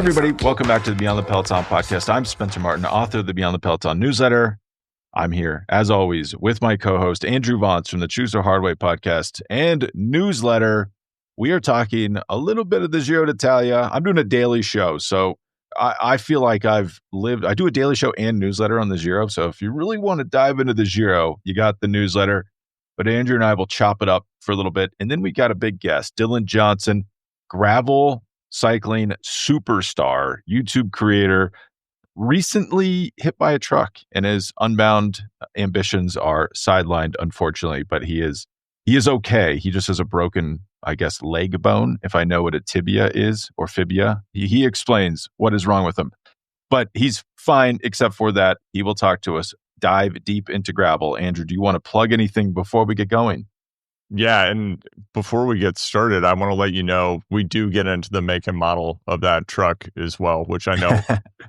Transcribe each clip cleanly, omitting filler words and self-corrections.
everybody. Welcome back to the Beyond the Peloton podcast. I'm Spencer Martin, author of the Beyond the Peloton newsletter. I'm here, as always, with my co-host, Andrew Vance from the Choose the Hard Way podcast and newsletter. We are talking a little bit of the Giro d'Italia. I'm doing a daily show, so I feel like I do a daily show and newsletter on the Giro, so if you really want to dive into the Giro, you got the newsletter. But Andrew and I will chop it up for a little bit, and then we got a big guest, Dylan Johnson, gravel cycling superstar, YouTube creator, recently hit by a truck, and his Unbound ambitions are sidelined, unfortunately, but he is okay. He just has a broken, I guess, leg bone, if I know what a tibia is, or fibia. He explains what is wrong with him, but he's fine except for that. He will talk to us, dive deep into gravel. Andrew, do you want to plug anything before we get going? Yeah, and before we get started, I want to let you know we do get into the make and model of that truck as well, which I know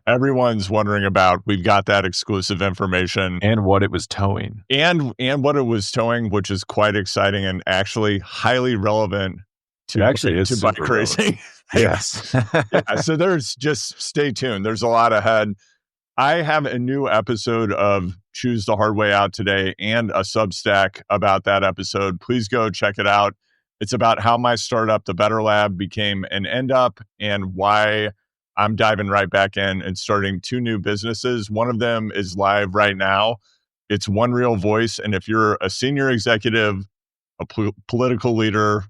everyone's wondering about. We've got that exclusive information. And what it was towing. And what it was towing, which is quite exciting and actually highly relevant to bike racing. Yes. So stay tuned. There's a lot ahead. I have a new episode of Choose the Hard Way out today and a Substack about that episode. Please go check it out. It's about how my startup, The Better Lab, became an end up and why I'm diving right back in and starting 2 new businesses. One of them is live right now. It's One Real Voice. And if you're a senior executive, a political leader,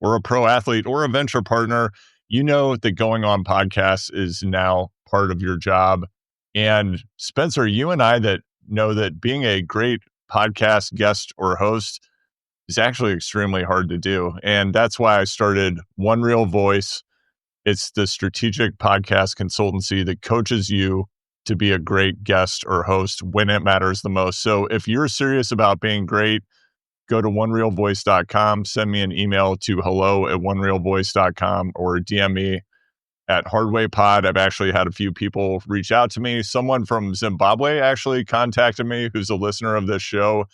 or a pro athlete, or a venture partner, you know that going on podcasts is now part of your job. And Spencer, you and I that know that being a great podcast guest or host is actually extremely hard to do. And that's why I started One Real Voice. It's the strategic podcast consultancy that coaches you to be a great guest or host when it matters the most. So if you're serious about being great, go to onerealvoice.com, send me an email to hello@onerealvoice.com, or DM me at Hardway Pod. I've actually had a few people reach out to me. Someone from Zimbabwe actually contacted me who's a listener of this show.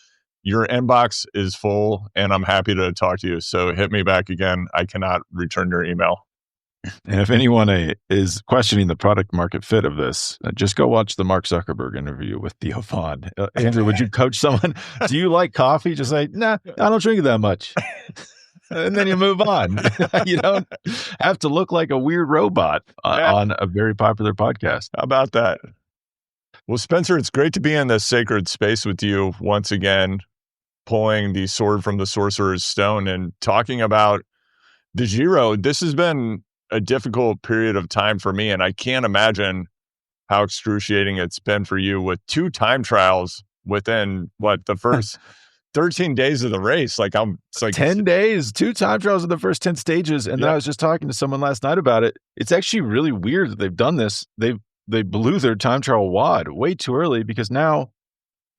Your inbox is full and I'm happy to talk to you. So hit me back again. I cannot return your email. And if anyone is questioning the product market fit of this, just go watch the Mark Zuckerberg interview with Theo Vaughn. Andrew, would you coach someone? Do you like coffee? Just say, nah, I don't drink it that much. And then you move on. You don't have to look like a weird robot on a very popular podcast. How about that? Well, Spencer, it's great to be in this sacred space with you once again, pulling the sword from the sorcerer's stone and talking about the Giro. This has been a difficult period of time for me, and I can't imagine how excruciating it's been for you with 2 time trials within the first 13 days of the race. It's like 10 days, 2 time trials in the first 10 stages. And then I was just talking to someone last night about it. It's actually really weird that they've done this. They blew their time trial wad way too early, because now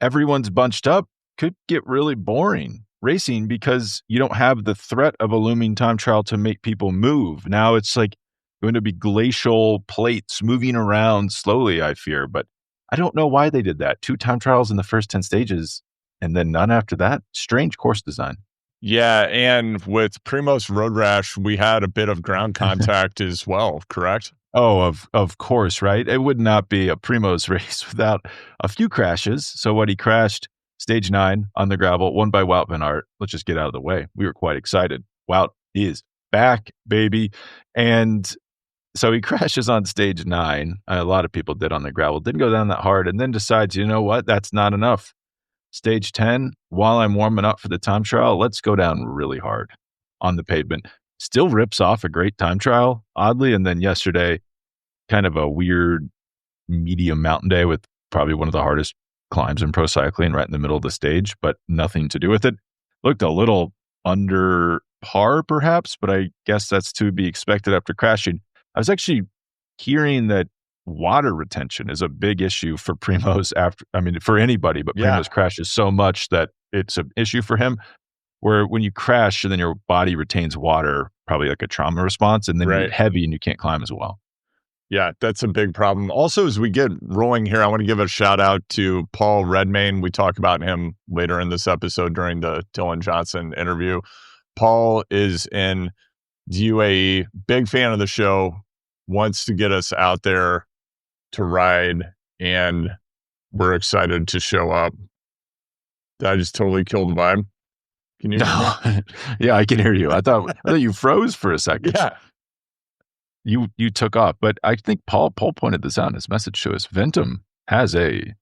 everyone's bunched up. Could get really boring racing because you don't have the threat of a looming time trial to make people move. Now it's like going to be glacial plates moving around slowly, I fear. But I don't know why they did that. 2 time trials in the first 10 stages. And then none after that. Strange course design. Yeah, and with Primoz Road Rash, we had a bit of ground contact as well, correct? Oh, of course, right? It would not be a Primoz race without a few crashes. So he crashed stage 9 on the gravel, won by Wout van Aert. Let's just get out of the way. We were quite excited. Wout is back, baby. And so he crashes on stage 9. A lot of people did on the gravel. Didn't go down that hard, and then decides, you know what? That's not enough. Stage 10, while I'm warming up for the time trial, let's go down really hard on the pavement. Still rips off a great time trial, oddly. And then yesterday, kind of a weird medium mountain day with probably one of the hardest climbs in pro cycling right in the middle of the stage, but nothing to do with it. Looked a little under par, perhaps, but I guess that's to be expected after crashing. I was actually hearing that water retention is a big issue for Primoz for anybody, but Primoz crashes so much that it's an issue for him, where when you crash and then your body retains water, probably like a trauma response, and then you get heavy and you can't climb as well. Yeah, that's a big problem. Also, as we get rolling here, I want to give a shout out to Paul Redmayne. We talk about him later in this episode during the Dylan Johnson interview. Paul is in the UAE, big fan of the show, wants to get us out there to ride, and we're excited to show up. I just totally killed the vibe. Can you hear me? No. Yeah, I can hear you. I thought you froze for a second. Yeah. You took off, but I think Paul pointed this out in his message to us. Ventum has a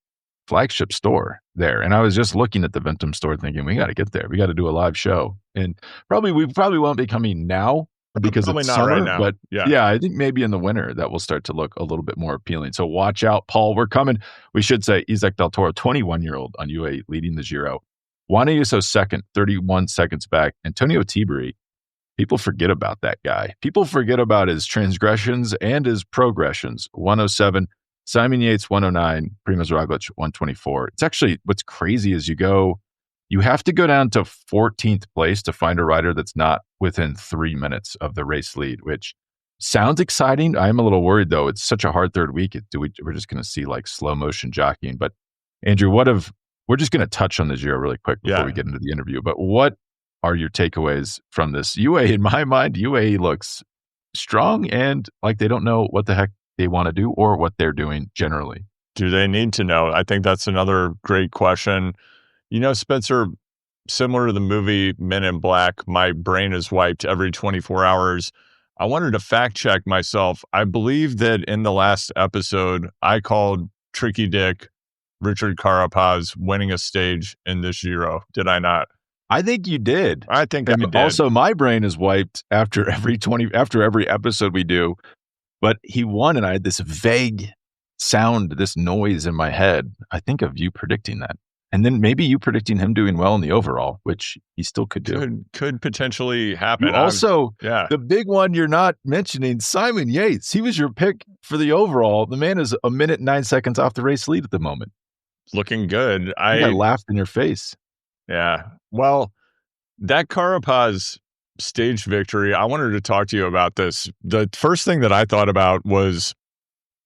flagship store there, and I was just looking at the Ventum store thinking, we got to get there. We got to do a live show, and we probably won't be coming now because Probably it's not summer, right now. but Yeah. I think maybe in the winter that will start to look a little bit more appealing. So watch out, Paul. We're coming. We should say Isaac Del Toro, 21-year-old on UAE, leading the Giro. Juan Ayuso second, 31 seconds back. Antonio Tiberi, people forget about that guy. People forget about his transgressions and his progressions. 107. Simon Yates, 109. Primoz Roglic, 124. It's actually, what's crazy is you have to go down to 14th place to find a rider that's not within 3 minutes of the race lead, which sounds exciting. I'm a little worried, though. It's such a hard third week. We're just going to see like slow motion jockeying. But Andrew, we're just going to touch on the Giro really quick before we get into the interview. But what are your takeaways from this? UAE, in my mind, UAE looks strong and like they don't know what the heck they want to do or what they're doing generally. Do they need to know? I think that's another great question. Spencer, similar to the movie Men in Black, my brain is wiped every 24 hours. I wanted to fact check myself. I believe that in the last episode, I called Tricky Dick Richard Carapaz winning a stage in this Giro. Did I not? I think you did. I think I did. Also, my brain is wiped after every episode we do. But he won, and I had this vague sound, this noise in my head. I think of you predicting that. And then maybe you predicting him doing well in the overall, which he still could do. Could potentially happen. You also, the big one you're not mentioning, Simon Yates. He was your pick for the overall. The man is 1 minute 9 seconds off the race lead at the moment. Looking good. I laughed in your face. Yeah. Well, that Carapaz stage victory, I wanted to talk to you about this. The first thing that I thought about was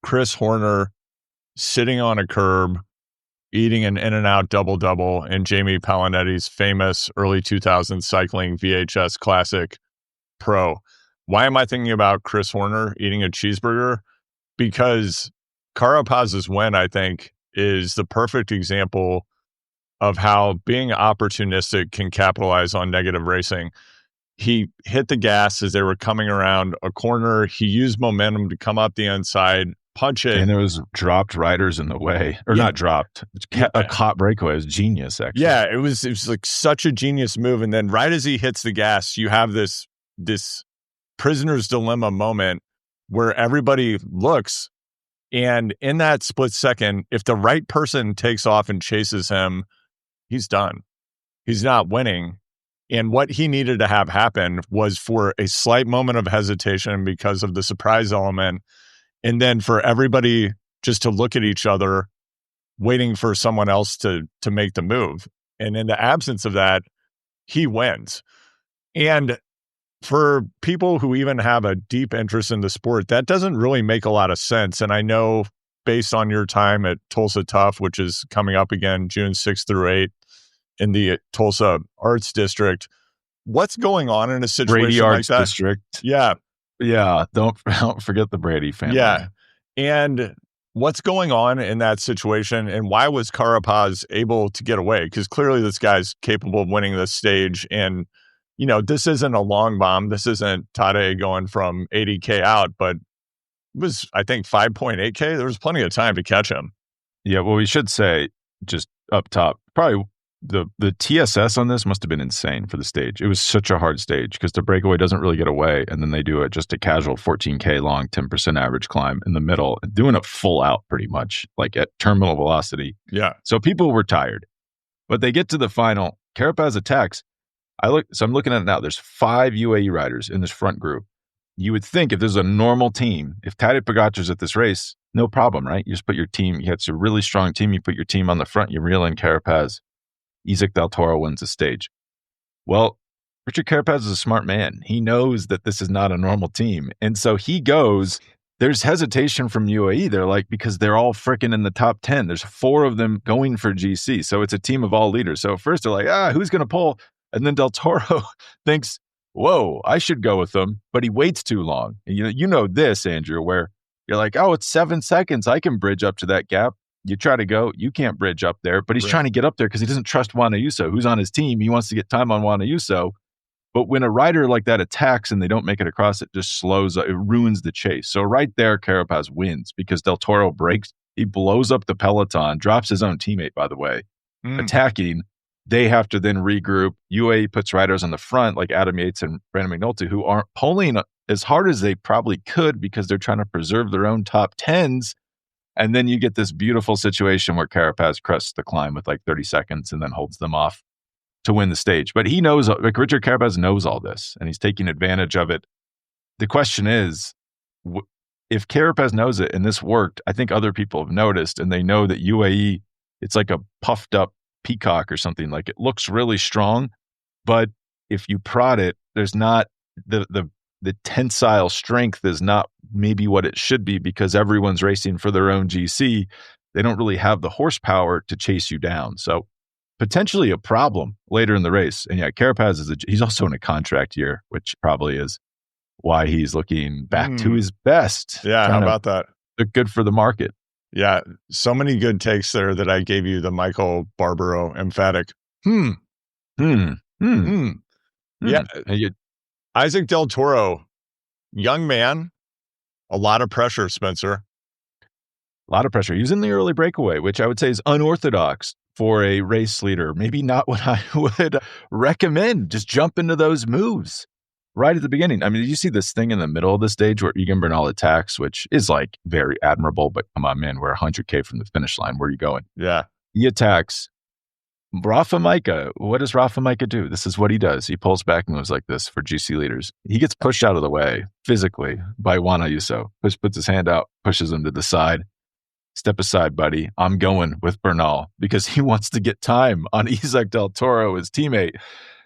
Chris Horner sitting on a curb, eating an In-N-Out double-double in Jamie Palinetti's famous early 2000s cycling VHS classic Pro. Why am I thinking about Chris Horner eating a cheeseburger? Because Carapaz's win, I think, is the perfect example of how being opportunistic can capitalize on negative racing. He hit the gas as they were coming around a corner. He used momentum to come up the inside, punch it. And there was dropped riders in the way. Or not dropped. A caught breakaway. It was genius, actually. Yeah, it was like such a genius move. And then right as he hits the gas, you have this prisoner's dilemma moment where everybody looks. And in that split second, if the right person takes off and chases him, he's done. He's not winning. And what he needed to have happen was for a slight moment of hesitation because of the surprise element. And then for everybody just to look at each other, waiting for someone else to make the move. And in the absence of that, he wins. And for people who even have a deep interest in the sport, that doesn't really make a lot of sense. And I know based on your time at Tulsa Tough, which is coming up again June 6th through 8th in the Tulsa Arts District, what's going on in a situation Brady like Arts that? District. Yeah. Yeah. Don't forget the Brady family. Yeah. And what's going on in that situation, and why was Carapaz able to get away? Because clearly this guy's capable of winning this stage. And, this isn't a long bomb. This isn't Tade going from 80K out, but it was, I think, 5.8K. There was plenty of time to catch him. Yeah, well, we should say just up top, probably the TSS on this must have been insane for the stage. It was such a hard stage because the breakaway doesn't really get away, and then they do it just a casual 14K long, 10% average climb in the middle, doing it full out pretty much, like at terminal velocity. Yeah. So people were tired, but they get to the final. Carapaz attacks. I'm looking at it now. There's 5 UAE riders in this front group. You would think if this is a normal team, if Tadej Pogacar's at this race, no problem, right? You just put your team. You have a really strong team. You put your team on the front. You reel in Carapaz. Isaac Del Toro wins the stage. Well, Richard Carapaz is a smart man. He knows that this is not a normal team. And so he goes, there's hesitation from UAE. They're like, because they're all freaking in the top 10. There's 4 of them going for GC. So it's a team of all leaders. So at first they're like, who's going to pull? And then Del Toro thinks, whoa, I should go with him, but he waits too long. And you know this, Andrew, where you're like, oh, it's 7 seconds. I can bridge up to that gap. You try to go, you can't bridge up there, but he's Right. trying to get up there because he doesn't trust Juan Ayuso, who's on his team. He wants to get time on Juan Ayuso. But when a rider like that attacks and they don't make it across, it just slows, it ruins the chase. So right there, Carapaz wins because Del Toro breaks. He blows up the peloton, drops his own teammate, by the way, attacking. They have to then regroup. UAE puts riders on the front like Adam Yates and Brandon McNulty who aren't pulling as hard as they probably could because they're trying to preserve their own top tens. And then you get this beautiful situation where Carapaz crests the climb with like 30 seconds and then holds them off to win the stage. But he knows, like Richard Carapaz knows all this, and he's taking advantage of it. The question is, if Carapaz knows it and this worked, I think other people have noticed, and they know that UAE, it's like a puffed up peacock or something. Like it looks really strong, but if you prod it, there's not the tensile strength is not maybe what it should be because everyone's racing for their own GC. They don't really have the horsepower to chase you down. So potentially a problem later in the race. And yeah, Carapaz he's also in a contract year, which probably is why he's looking back to his best. Yeah, how about that? Look good for the market. Yeah, so many good takes there that I gave you the Michael Barbaro emphatic. Yeah, Isaac Del Toro, young man, a lot of pressure, Spencer. A lot of pressure. He was in the early breakaway, which I would say is unorthodox for a race leader. Maybe not what I would recommend. Just jump into those moves right at the beginning. I mean, did you see this thing in the middle of the stage where Egan Bernal attacks, which is like very admirable, but come on, man, we're 100K from the finish line. Where are you going? Yeah. He attacks. Rafa Micah, what does Rafa Micah do? This is what he does. He pulls back moves like this for GC leaders. He gets pushed out of the way physically by Juan Ayuso. Puts his hand out, pushes him to the side. Step aside, buddy. I'm going with Bernal because he wants to get time on Isaac Del Toro, his teammate.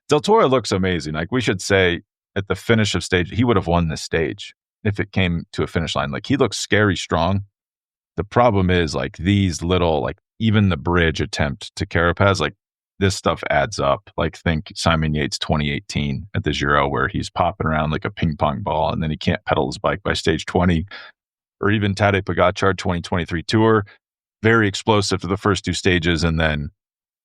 Del Toro looks amazing. Like we should say at the finish of stage, he would have won this stage if it came to a finish line. Like he looks scary strong. The problem is like these little, like even the bridge attempt to Carapaz, like this stuff adds up. Like think Simon Yates 2018 at the Giro where he's popping around like a ping pong ball and then he can't pedal his bike by stage 20. Or even Tadej Pogacar 2023 Tour, very explosive for the first two stages and then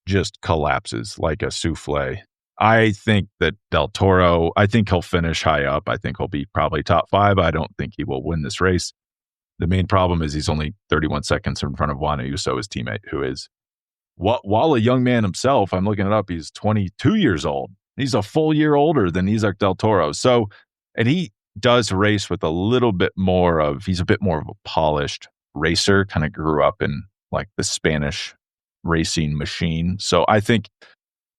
just collapses like a souffle. I think that Del Toro, I think he'll finish high up. I think he'll be probably top 5. I don't think he will win this race. The main problem is he's only 31 seconds in front of Juan Ayuso, his teammate, who is, while a young man himself, I'm looking it up, he's 22 years old. He's a full year older than Isaac Del Toro. So, and he does race with a little bit more of, he's a bit more of a polished racer, kind of grew up in like the Spanish racing machine. So I think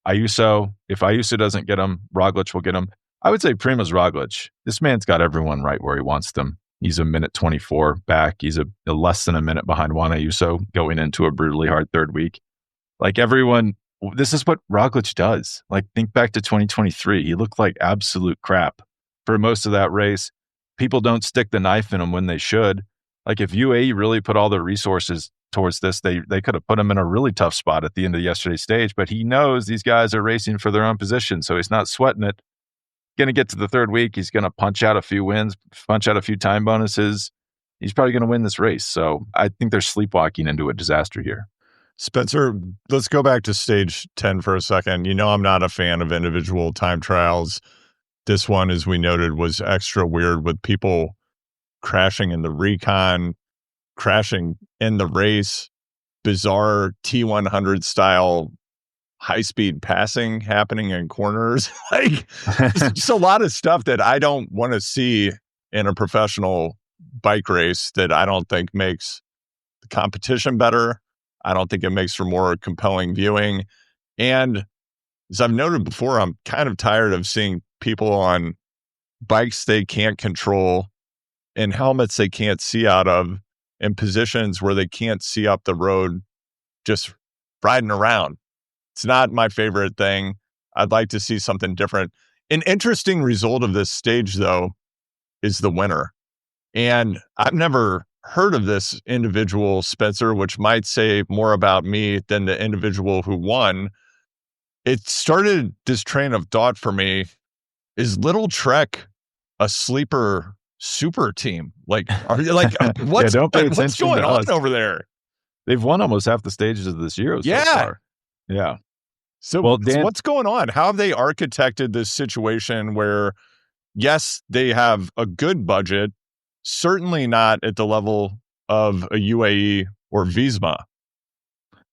Ayuso, if Ayuso doesn't get him, Roglic will get him. I would say Primoz Roglic. This man's got everyone right where he wants them. He's a minute 24 back. He's a less than a minute behind Juan Ayuso going into a brutally hard third week. Like everyone, this is what Roglic does. Like think back to 2023. He looked like absolute crap for most of that race. People don't stick the knife in him when they should. Like if UAE really put all their resources towards this, they could have put him in a really tough spot at the end of yesterday's stage, but he knows these guys are racing for their own position, so he's not sweating it. Going to get to the third week, he's going to punch out a few wins, punch out a few time bonuses. He's probably going to win this race. So I think they're sleepwalking into a disaster here. Spencer, let's go back to stage 10 for a second. You know, I'm not a fan of individual time trials. This one, as we noted, was extra weird with people crashing in the recon, crashing in the race, bizarre T100 style high-speed passing happening in corners. Like just a lot of stuff that I don't want to see in a professional bike race that I don't think makes the competition better. I don't think it makes for more compelling viewing. And as I've noted before, I'm kind of tired of seeing people on bikes they can't control, in helmets they can't see out of, in positions where they can't see up the road, just riding around. It's not my favorite thing. I'd like to see something different. An interesting result of this stage, though, is the winner. And I've never heard of this individual, Spencer, which might say more about me than the individual who won. It started this train of thought for me is Little Trek a sleeper super team? Like, are you like Yeah, don't pay what's attention going to on us. over there? They've won almost half the stages of this Giro so Yeah. far. Yeah. So Well, Dan, what's going on? How have they architected this situation where, yes, they have a good budget, certainly not at the level of a UAE or Visma.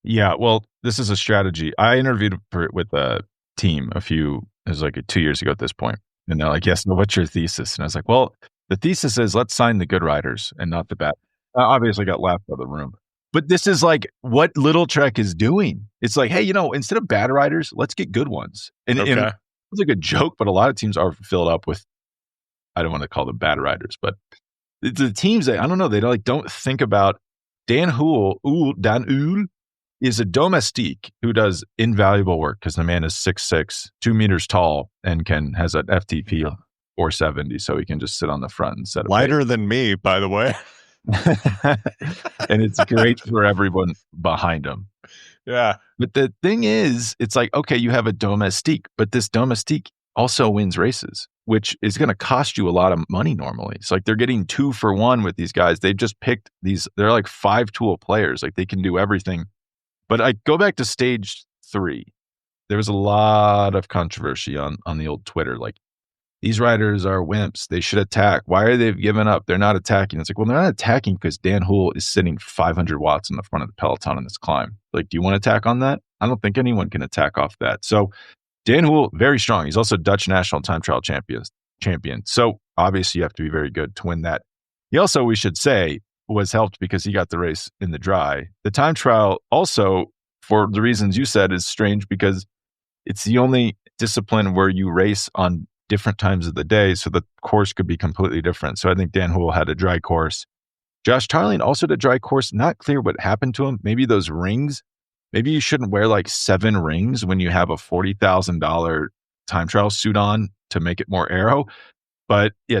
yeah, well, this is a strategy. I interviewed with a team it was like 2 years ago at this point, and they're like, "Yes, no, what's your thesis?" And I was like, "Well, the thesis is let's sign the good riders and not the bad." I obviously got laughed out of the room, but this is like what Little Trek is doing. It's like, hey, instead of bad riders, let's get good ones. And Okay. it's like a joke, but a lot of teams are filled up with, I don't want to call them bad riders, but the teams that I don't know, they don't think about Dan Uhl is a domestique who does invaluable work because the man is 6'6", 2 meters tall, and has an FTP of 470, so he can just sit on the front and set a pace. Lighter than me, by the way. And it's great for everyone behind him. Yeah. But the thing is, it's like, okay, you have a domestique, but this domestique also wins races, which is going to cost you a lot of money normally. It's like they're getting 2 for 1 with these guys. They've just picked they're like 5-tool players. Like they can do everything. But I go back to stage 3. There was a lot of controversy on the old Twitter. Like, these riders are wimps. They should attack. Why are they giving up? They're not attacking. It's like, well, they're not attacking because Dan Houle is sitting 500 watts in the front of the peloton in this climb. Like, do you want to attack on that? I don't think anyone can attack off that. So Dan Houle, very strong. He's also Dutch national time trial champion. So obviously you have to be very good to win that. He also, we should say, was helped because he got the race in the dry. The time trial also, for the reasons you said, is strange because it's the only discipline where you race on different times of the day, so the course could be completely different. So I think Dan Houle had a dry course. Josh Tarling also had a dry course. Not clear what happened to him. Maybe those rings. Maybe you shouldn't wear like 7 rings when you have a $40,000 time trial suit on to make it more aero. But yeah,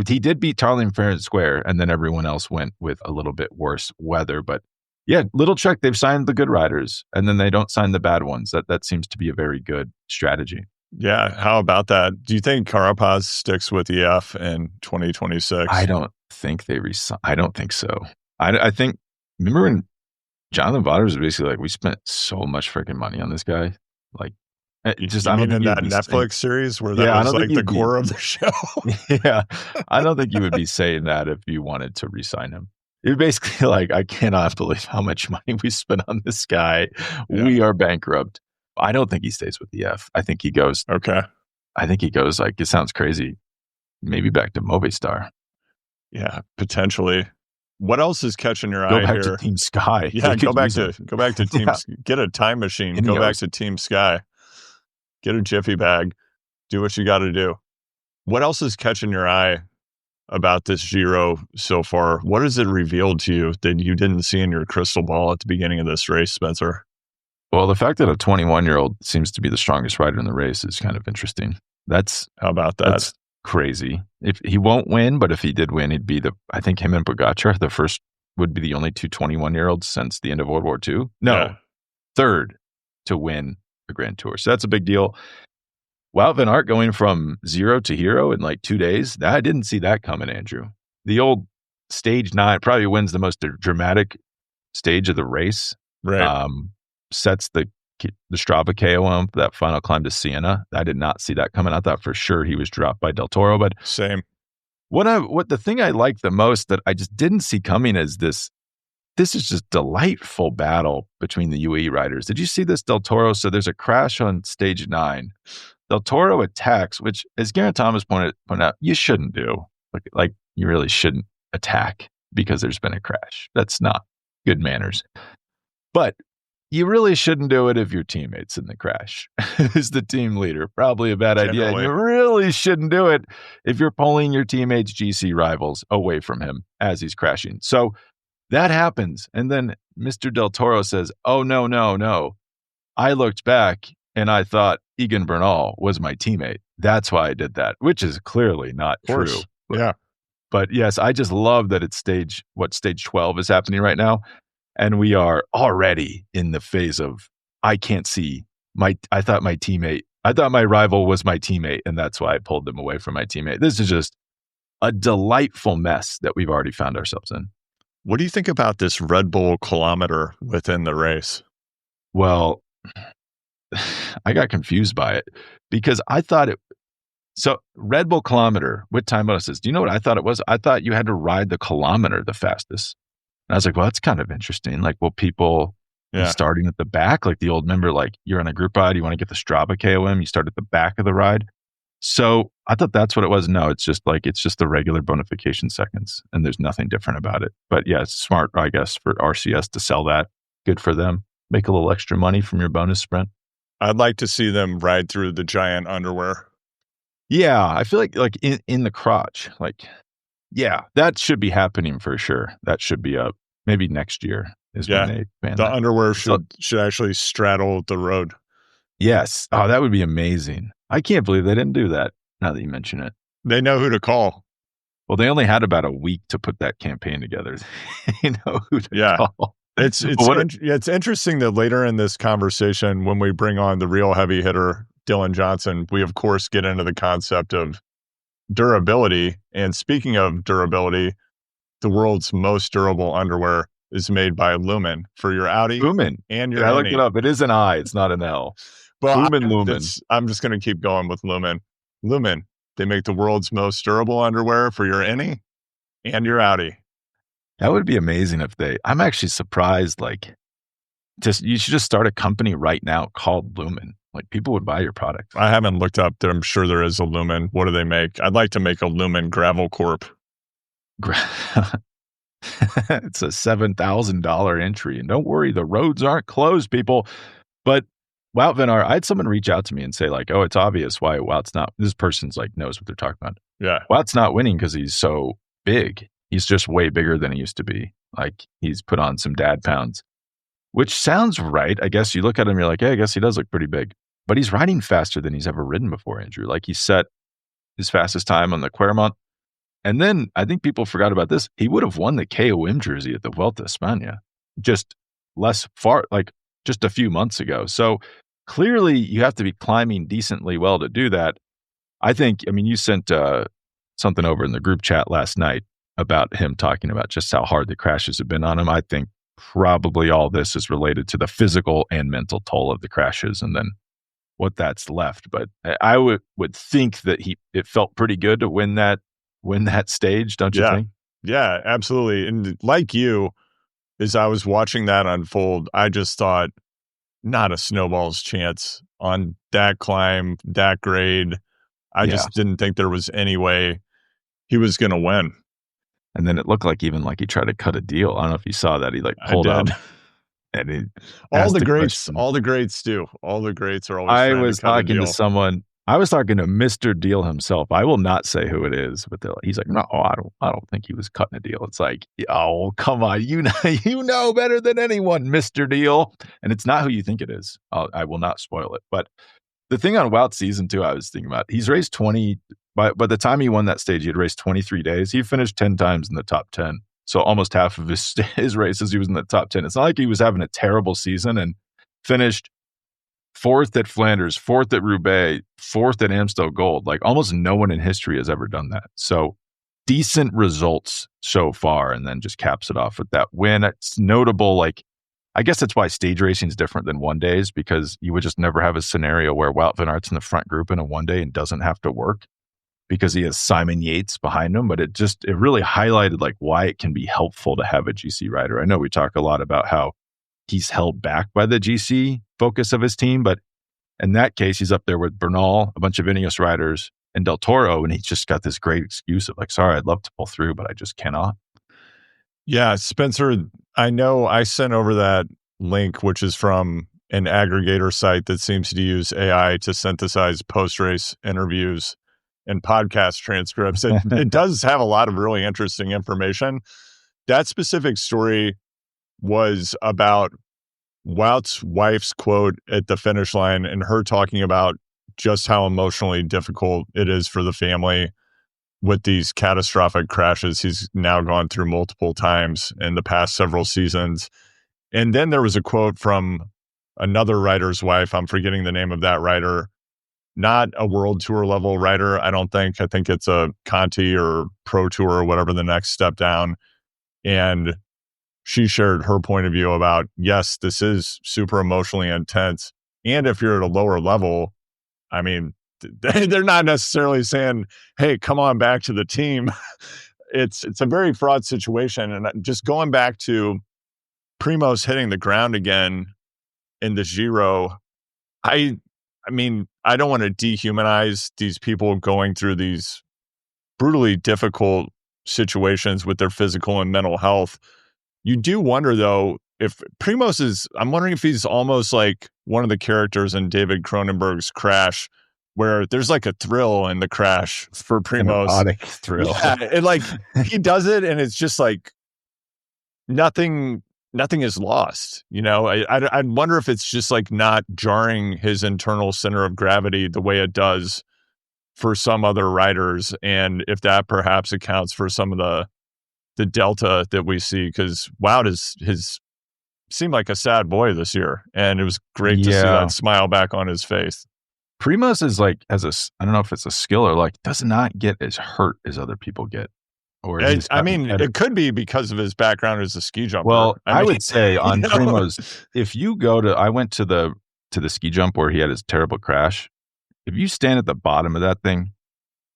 he did beat Tarling fair and square, and then everyone else went with a little bit worse weather. But yeah, Little Trek, they've signed the good riders, and then they don't sign the bad ones. That seems to be a very good strategy. Yeah. How about that? Do you think Carapaz sticks with EF in 2026? I don't think I don't think so. I think, remember when Jonathan Vaughters was basically like, we spent so much freaking money on this guy. Like, I don't mean in think that Netflix series where that Yeah, I was don't like think the core of the show? Yeah, I don't think you would be saying that if you wanted to re-sign him. You're basically like, I cannot believe how much money we spent on this guy. Yeah. We are bankrupt. I don't think he stays with the F. I think he goes. Okay. I think he goes, like, it sounds crazy, maybe back to Movistar. Yeah, potentially. What else is catching your Go eye back here? to Team Sky. Yeah, They go could back use to him. Team. Yeah. Get a time machine. And Go he back goes. to Team Sky. Get a Jiffy bag. Do what you got to do. What else is catching your eye about this Giro so far? What has it revealed to you that you didn't see in your crystal ball at the beginning of this race, Spencer? Well, the fact that a 21-year-old seems to be the strongest rider in the race is kind of interesting. How about that? That's crazy. If he won't win, but if he did win, he'd be I think him and Pogacar, would be the only two 21-year-olds since the end of World War II. No, Yeah. third to win the Grand Tour. So that's a big deal. Wout van Aert going from 0 to hero in like 2 days. I didn't see that coming, Andrew. The old stage 9 probably wins the most dramatic stage of the race. Right. Sets the Strava KOM, that final climb to Siena. I did not see that coming. I thought for sure he was dropped by Del Toro. But Same. what the thing I like the most that I just didn't see coming is this is just delightful battle between the UAE riders. Did you see this, Del Toro? So there's a crash on stage 9. Del Toro attacks, which, as Geraint Thomas pointed out, you shouldn't do. Like you really shouldn't attack because there's been a crash. That's not good manners. But you really shouldn't do it if your teammate's in the crash. As the team leader, probably a bad idea. And you really shouldn't do it if you're pulling your teammate's GC rivals away from him as he's crashing. So that happens. And then Mr. Del Toro says, oh, no. I looked back and I thought Egan Bernal was my teammate. That's why I did that, which is clearly not true. Yeah. But yes, I just love that it's stage 12 is happening right now. And we are already in the phase of, I can't see I thought my teammate I thought my rival was my teammate, and that's why I pulled them away from my teammate. This is just a delightful mess that we've already found ourselves in. What do you think about this Red Bull kilometer within the race? Well, I got confused by it because I thought it. So Red Bull kilometer with time bonuses. Do you know what I thought it was? I thought you had to ride the kilometer the fastest. And I was like, well, that's kind of interesting. Like, will people be Yeah. starting at the back? Like the old member, like you're on a group ride, you want to get the Strava KOM, you start at the back of the ride. So I thought that's what it was. No, it's just the regular bonification seconds, and there's nothing different about it. But yeah, it's smart, I guess, for RCS to sell that. Good for them. Make a little extra money from your bonus sprint. I'd like to see them ride through the giant underwear. Yeah, I feel like in the crotch, like, yeah, that should be happening for sure. That should be up. Maybe next year is when Yeah. they ban The that. underwear So- should actually straddle the road. Yes. Oh, that would be amazing. I can't believe they didn't do that now that you mention it. They know who to call. Well, they only had about a week to put that campaign together. You know who to Yeah. call. It's interesting that later in this conversation, when we bring on the real heavy hitter, Dylan Johnson, we of course get into the concept of durability. And speaking of durability, the world's most durable underwear is made by Lumen for your Audi Lumen. and your I looked Innie. it up. It is an I. It's not an L. Well, Lumen. I'm just going to keep going with Lumen. Lumen, they make the world's most durable underwear for your Innie and your Audi. That would be amazing if I'm actually surprised. Like, you should just start a company right now called Lumen. Like, people would buy your product. I haven't looked up that. I'm sure there is a Lumen. What do they make? I'd like to make a Lumen Gravel Corp. It's a $7,000 entry. And don't worry, the roads aren't closed, people. But Wout Van Aert, I had someone reach out to me and say, like, oh, it's obvious why Wout's not. This person's like knows what they're talking about. Yeah. Wout's not winning because he's so big. He's just way bigger than he used to be. Like, he's put on some dad pounds, which sounds right. I guess you look at him, you're like, hey, I guess he does look pretty big. But he's riding faster than he's ever ridden before, Andrew. Like, he set his fastest time on the Claremont. And then I think people forgot about this. He would have won the KOM jersey at the Vuelta a España just less far, like just a few months ago. So clearly you have to be climbing decently well to do that. I mean, you sent something over in the group chat last night about him talking about just how hard the crashes have been on him. I think probably all this is related to the physical and mental toll of the crashes and then what that's left. But I would think that it felt pretty good to win that stage, don't you think? Yeah, absolutely. And like you, as I was watching that unfold, I just thought, not a snowball's chance on that climb, that grade. I just didn't think there was any way he was going to win. And then it looked like even like he tried to cut a deal. I don't know if you saw that. He like pulled up and he all the greats do. All the greats are always. I was talking to someone. I was talking to Mr. Deal himself. I will not say who it is, but he's like, no, I don't think he was cutting a deal. It's like, oh, come on. You know better than anyone, Mr. Deal. And it's not who you think it is. I will not spoil it. But the thing on Wout season 2, I was thinking about, he's raced 20, by the time he won that stage, he had raced 23 days. He finished 10 times in the top 10. So almost half of his races, he was in the top 10. It's not like he was having a terrible season and finished 4th at Flanders, 4th at Roubaix, 4th at Amstel Gold. Like, almost no one in history has ever done that. So decent results so far, and then just caps it off with that win. It's notable. Like, I guess that's why stage racing is different than one days, because you would just never have a scenario where Wout Van Aert's in the front group in a one day and doesn't have to work because he has Simon Yates behind him. But it really highlighted like why it can be helpful to have a GC rider. I know we talk a lot about how he's held back by the GC focus of his team, but in that case, he's up there with Bernal, a bunch of Ineos riders, and Del Toro, and he's just got this great excuse of like, sorry, I'd love to pull through, but I just cannot. Yeah, Spencer, I know I sent over that link, which is from an aggregator site that seems to use AI to synthesize post-race interviews and podcast transcripts. It does have a lot of really interesting information. That specific story was about Wout's wife's quote at the finish line and her talking about just how emotionally difficult it is for the family with these catastrophic crashes he's now gone through multiple times in the past several seasons. And then there was a quote from another writer's wife. I'm forgetting the name of that writer, not a world tour level rider. I don't think. I think it's a Conti or Pro Tour or whatever the next step down. And she shared her point of view about, yes, this is super emotionally intense. And if you're at a lower level, I mean, they're not necessarily saying, hey, come on back to the team. It's a very fraught situation. And just going back to Primo's hitting the ground again in the Giro, I mean, I don't want to dehumanize these people going through these brutally difficult situations with their physical and mental health. You do wonder, though, if Primoz is, I'm wondering if he's almost like one of the characters in David Cronenberg's Crash, where there's like a thrill in the crash for An Primoz. erotic thrill. Yeah, and like he does it, and it's just like nothing is lost. I wonder if it's just like not jarring his internal center of gravity the way it does for some other writers, and if that perhaps accounts for some of the delta that we see, because Wout has seemed like a sad boy this year, and it was great to see that smile back on his face. Primoz is like, I don't know if it's a skill or like, does not get as hurt as other people get. Or it could be because of his background as a ski jumper. Well, I would say on Primoz, if you go to, I went to the ski jump where he had his terrible crash. If you stand at the bottom of that thing,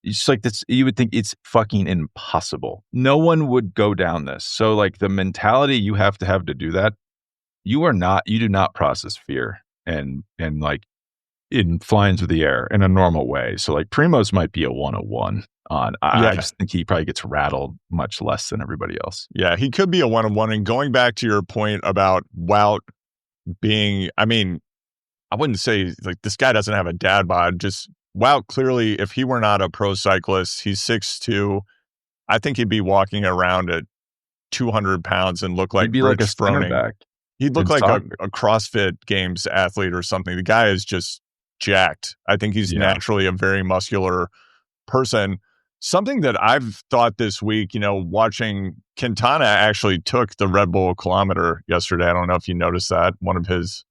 it's like this, you would think it's fucking impossible. No one would go down this. So like the mentality you have to do that, you do not process fear and like in flying through the air in a normal way. So like Primoz might be a 101 on. I just think he probably gets rattled much less than everybody else. Yeah, he could be a 101. And going back to your point about Wout being, I mean, I wouldn't say like this guy doesn't have a dad bod. Just Wout, clearly, if he were not a pro cyclist, he's 6'2". I think he'd be walking around at 200 pounds and look like he'd be like a center back. He'd look like a CrossFit Games athlete or something. The guy is just jacked. I think he's naturally a very muscular person. Something that I've thought this week, watching Quintana actually took the Red Bull kilometer yesterday. I don't know if you noticed that, one of his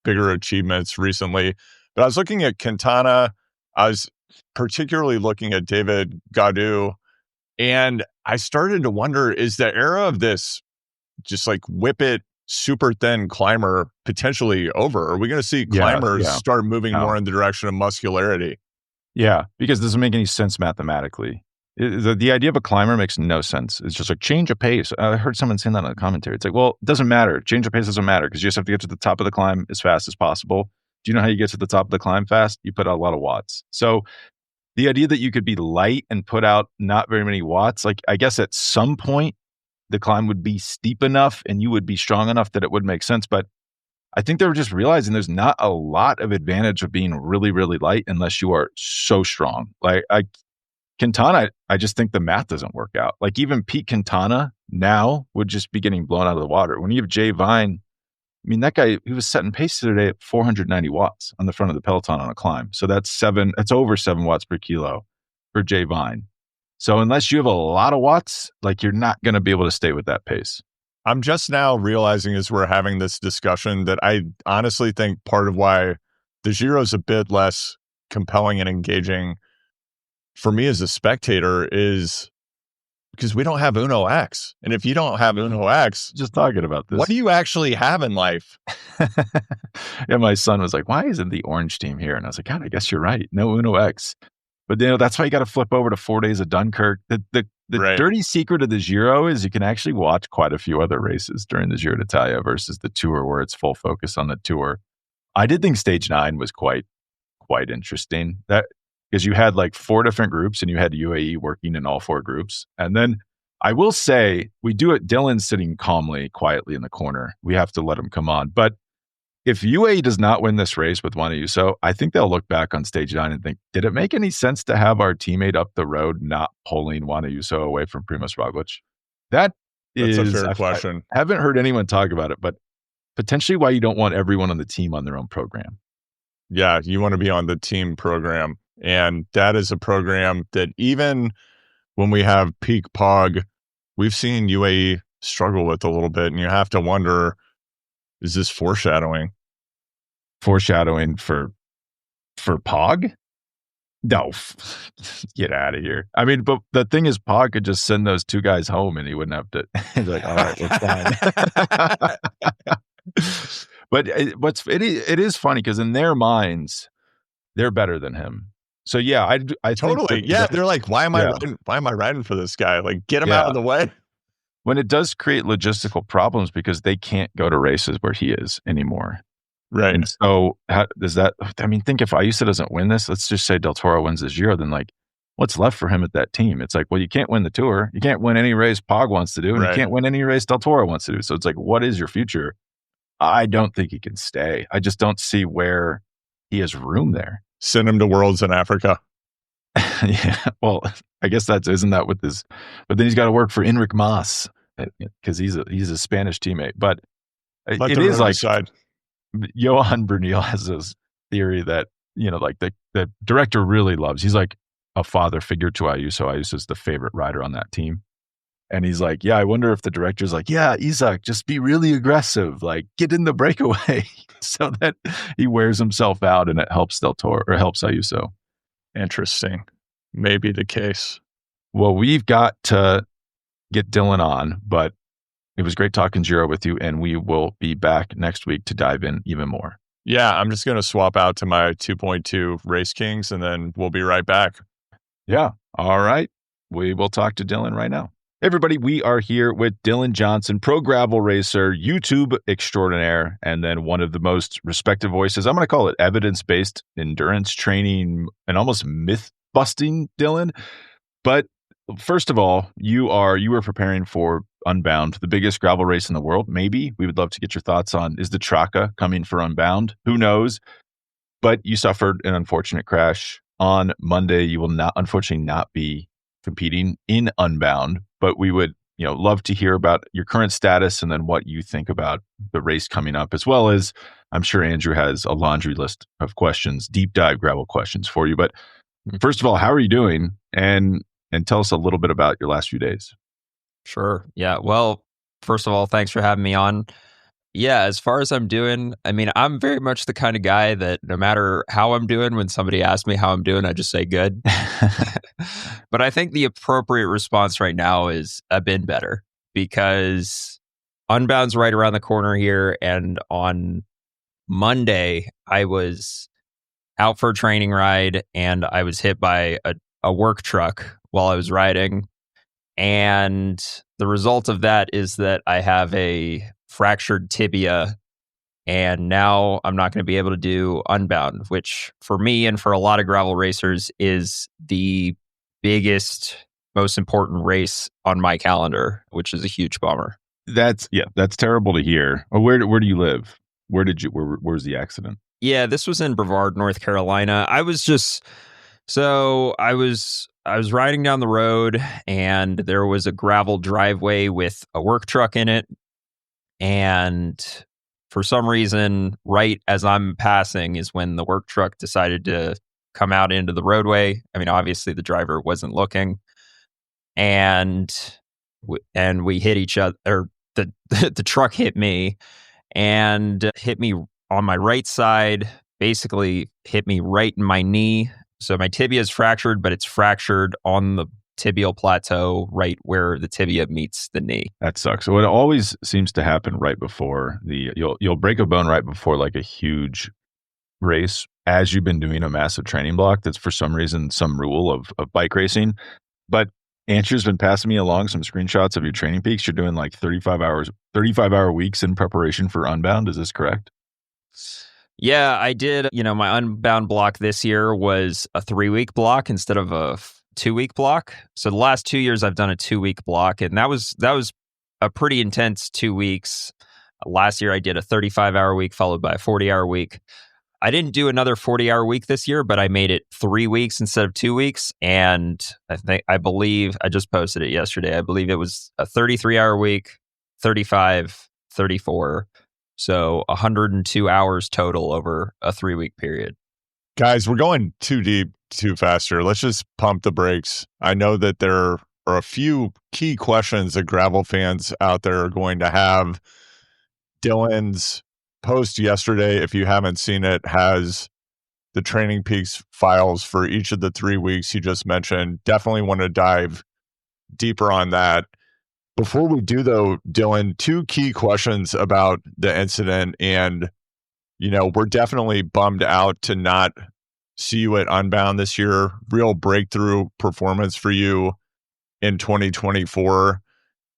bigger achievements recently. But I was looking at Quintana. I was particularly looking at David Gaudu, and I started to wonder, is the era of this just like whip it super thin climber potentially over? Are we going to see climbers start moving more in the direction of muscularity? Yeah, because it doesn't make any sense mathematically. The idea of a climber makes no sense. It's just like change of pace. I heard someone saying that on the commentary. It's like, well, it doesn't matter. Change of pace doesn't matter because you just have to get to the top of the climb as fast as possible. Do you know how you get to the top of the climb fast? You put out a lot of watts. So the idea that you could be light and put out not very many watts, like I guess at some point the climb would be steep enough and you would be strong enough that it would make sense. But I think they were just realizing there's not a lot of advantage of being really, really light unless you are so strong. Like Quintana, I just think the math doesn't work out. Like even Pete Quintana now would just be getting blown out of the water. When you have Jay Vine, I mean, that guy, he was setting pace today at 490 watts on the front of the peloton on a climb. So that's over 7 watts per kilo for Jay Vine. So unless you have a lot of watts, like you're not going to be able to stay with that pace. I'm just now realizing as we're having this discussion that I honestly think part of why the Giro is a bit less compelling and engaging for me as a spectator is because we don't have Uno X. And if you don't have Uno X, just talking about this, what do you actually have in life? Yeah, my son was like, why isn't the orange team here? And I was like, God, I guess you're right. No Uno X. But that's why you got to flip over to 4 days of Dunkirk. The dirty secret of the Giro is you can actually watch quite a few other races during the Giro d'Italia versus the Tour, where it's full focus on the Tour. I did think Stage 9 was quite interesting. That because you had like 4 different groups and you had UAE working in all 4 groups. And then I will say we do it. Dylan's sitting calmly, quietly in the corner. We have to let him come on. But if UAE does not win this race with Juan Ayuso, I think they'll look back on Stage 9 and think, did it make any sense to have our teammate up the road not pulling Juan Ayuso away from Primoz Roglic? That's a fair question. I haven't heard anyone talk about it, but potentially why you don't want everyone on the team on their own program. Yeah, you want to be on the team program. And that is a program that even when we have peak POG, we've seen UAE struggle with a little bit. And you have to wonder, is this foreshadowing? Foreshadowing for For Pog? No, get out of here. I mean, but the thing is, Pog could just send those two guys home and he wouldn't have to. He's like, all right, we're fine. But it is funny because in their minds, they're better than him. So yeah, I think Totally. that, Yeah. They're like, why am I yeah, riding? Why am I riding for this guy? Like, get him out yeah. of the way. When it does create logistical problems because they can't go to races where he is anymore. Right. And so how does that, I mean, think if Ayuso doesn't win this, let's just say Del Toro wins the Giro, then like what's left for him at that team? It's like, well, you can't win the Tour. You can't win any race Pog wants to do, and you Right. can't win any race Del Toro wants to do. So it's like, what is your future? I don't think he can stay. I just don't see where he has room there. Send him to Worlds in Africa. Yeah. Well, I guess isn't that what this, but then he's got to work for Enric Mas because he's a Spanish teammate. But Let it the is road like decide. Johan Brunel has this theory that, like the director really loves. He's like a father figure to Ayuso. Ayuso's the favorite rider on that team. And he's like, yeah, I wonder if the director's like, yeah, Isaac, just be really aggressive, like get in the breakaway so that he wears himself out and it helps Del Toro or helps Ayuso. Interesting. Maybe the case. Well, we've got to get Dylan on, but it was great talking Giro with you, and we will be back next week to dive in even more. Yeah, I'm just going to swap out to my 2.2 Race Kings, and then we'll be right back. Yeah. All right. We will talk to Dylan right now. Everybody, we are here with Dylan Johnson, pro gravel racer, YouTube extraordinaire, and then one of the most respected voices. I'm going to call it evidence-based endurance training and almost myth-busting Dylan. But first of all, you were preparing for Unbound, the biggest gravel race in the world. Maybe we would love to get your thoughts on, is the Traca coming for Unbound? Who knows? But you suffered an unfortunate crash on Monday. You will unfortunately not be competing in Unbound, but we would, love to hear about your current status and then what you think about the race coming up, as well as I'm sure Andrew has a laundry list of questions, deep dive gravel questions for you. But first of all, how are you doing? And tell us a little bit about your last few days. Sure. Yeah. Well, first of all, thanks for having me on. Yeah, as far as I'm doing, I mean, I'm very much the kind of guy that no matter how I'm doing, when somebody asks me how I'm doing, I just say good. But I think the appropriate response right now is I've been better because Unbound's right around the corner here. And on Monday, I was out for a training ride and I was hit by a work truck while I was riding. And the result of that is that I have a fractured tibia, and now I'm not going to be able to do Unbound, which for me and for a lot of gravel racers is the biggest, most important race on my calendar, which is a huge bummer. That's terrible to hear. Where do you live? Where's the accident? Yeah, this was in Brevard, North Carolina. I was riding down the road and there was a gravel driveway with a work truck in it. And for some reason, right as I'm passing is when the work truck decided to come out into the roadway. I mean, obviously the driver wasn't looking, and we hit each other. Or the truck hit me and hit me on my right side. Basically, hit me right in my knee. So my tibia is fractured, but it's fractured on the tibial plateau right where the tibia meets the knee. That sucks. So it always seems to happen right before you'll break a bone right before like a huge race as you've been doing a massive training block. That's for some reason some rule of bike racing. But Andrew's been passing me along some screenshots of your training peaks. You're doing like 35-hour weeks in preparation for Unbound. Is this correct? Yeah, I did. My Unbound block this year was a 3-week block instead of a 2-week block. So the last 2 years I've done a 2-week block, and that was a pretty intense 2 weeks. Last year I did a 35-hour week followed by a 40-hour week. I didn't do another 40-hour week this year, but I made it 3 weeks instead of 2 weeks. And I believe I just posted it yesterday. I believe it was a 33-hour week, 35, 34. So 102 hours total over a 3-week period. Guys, we're going too deep, too fast here. Let's just pump the brakes. I know that there are a few key questions that gravel fans out there are going to have. Dylan's post yesterday, if you haven't seen it, has the Training Peaks files for each of the 3 weeks you just mentioned. Definitely want to dive deeper on that. Before we do, though, Dylan, 2 key questions about the incident. And, we're definitely bummed out to not see you at Unbound this year. Real breakthrough performance for you in 2024.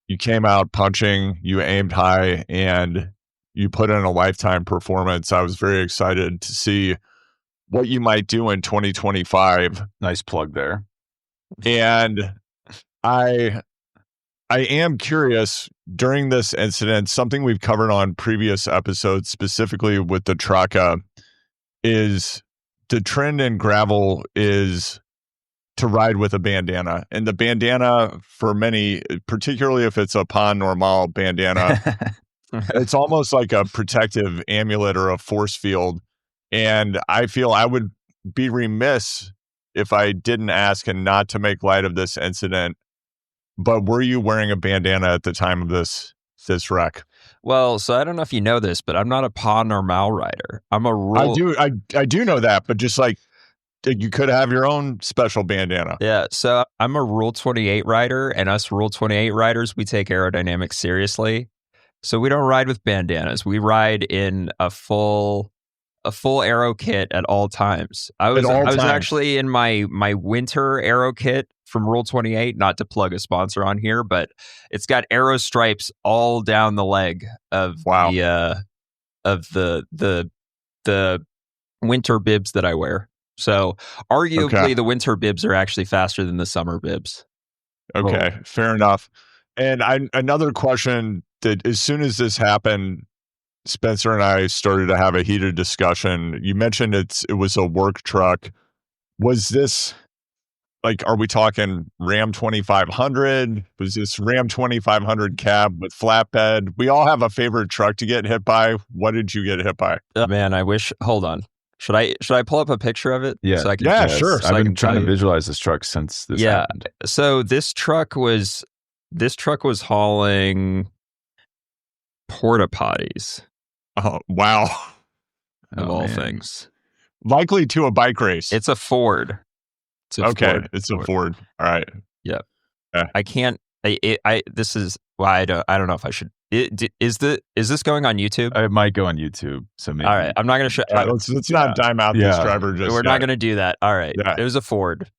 You came out punching, you aimed high, and you put in a lifetime performance. I was very excited to see what you might do in 2025. Nice plug there. And I am curious, during this incident, something we've covered on previous episodes, specifically with the Traka, is the trend in gravel is to ride with a bandana. And the bandana, for many, particularly if it's a Pan Normal bandana, it's almost like a protective amulet or a force field. And I feel I would be remiss if I didn't ask, and not to make light of this incident, but were you wearing a bandana at the time of this wreck? Well, so I don't know if you know this, but I'm not a Pas Normal rider. I'm a rule. I do know that, but just like you could have your own special bandana. Yeah, so I'm a Rule 28 rider, and us Rule 28 riders, we take aerodynamics seriously. So we don't ride with bandanas. We ride in a full aero kit at all times. I was actually in my winter aero kit from Rule 28, not to plug a sponsor on here, but it's got arrow stripes all down the leg of the winter bibs that I wear. So arguably the winter bibs are actually faster than the summer bibs. Okay, fair enough. And another question that as soon as this happened, Spencer and I started to have a heated discussion. You mentioned it was a work truck. Was this, like, are we talking Ram 2500? Was this Ram 2500 cab with flatbed? We all have a favorite truck to get hit by. What did you get hit by? Man, I wish. Hold on. Should I pull up a picture of it? Yeah, so I can, sure. So I've been trying to visualize this truck since this happened. So this truck was hauling porta potties. Oh, wow. Of all things. Likely to a bike race. It's a Ford. It's a Ford. All right. Yeah. I can't. This is why I don't know if I should. Is this going on YouTube? It might go on YouTube. So maybe. All right. I'm not going to show. Let's not dime out this driver. We're not going to do that. All right. Yeah. It was a Ford.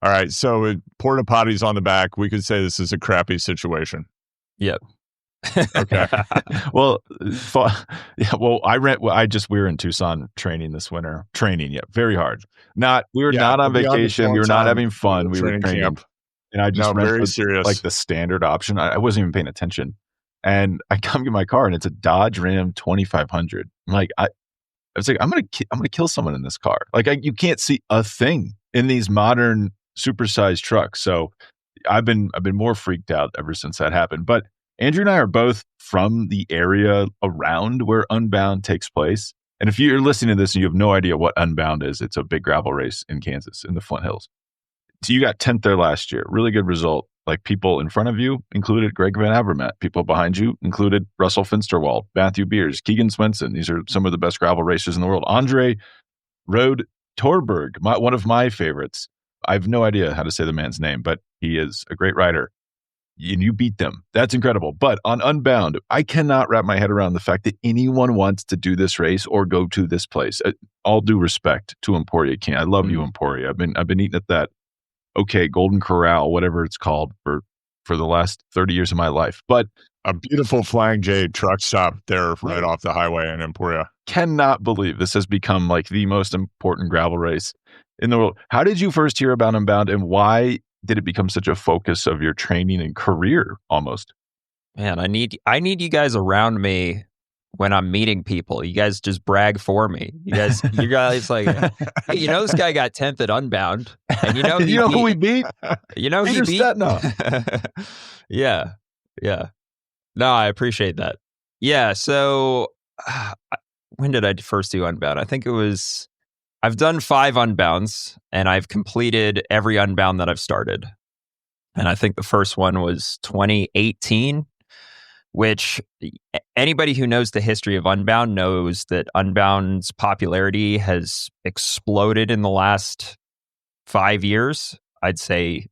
All right. So porta potties on the back. We could say this is a crappy situation. Yep. Okay. Well, we were in Tucson training this winter. Very hard. We were not on vacation. We were not having fun. We were training. Camp. And I just very serious, like the standard option. I wasn't even paying attention. And I come to my car and it's a Dodge Ram 2500. I'm like, I was like, I'm gonna kill someone in this car. Like you can't see a thing in these modern supersized trucks. So I've been more freaked out ever since that happened. But Andrew and I are both from the area around where Unbound takes place. And if you're listening to this and you have no idea what Unbound is, it's a big gravel race in Kansas in the Flint Hills. So you got 10th there last year. Really good result. Like people in front of you included Greg Van Avermaet. People behind you included Russell Finsterwald, Matthew Beers, Keegan Swenson. These are some of the best gravel racers in the world. Andre Rode Torberg, one of my favorites. I have no idea how to say the man's name, but he is a great rider. And you beat them. That's incredible. But on Unbound, I cannot wrap my head around the fact that anyone wants to do this race or go to this place. All due respect to Emporia. I love you, Emporia. I've been eating at that Golden Corral, whatever it's called, for the last 30 years of my life. But a beautiful Flying J truck stop there right off the highway in Emporia. Cannot believe this has become like the most important gravel race in the world. How did you first hear about Unbound, and why did it become such a focus of your training and career almost? Man, I need you guys around me when I'm meeting people. You guys just brag for me. You guys like, hey, this guy got 10th at Unbound. And who we beat? He beat? Yeah. No, I appreciate that. Yeah, so when did I first do Unbound? I think I've done 5 Unbounds, and I've completed every Unbound that I've started. And I think the first one was 2018. which anybody who knows the history of Unbound knows that Unbound's popularity has exploded in the last 5 years. I'd say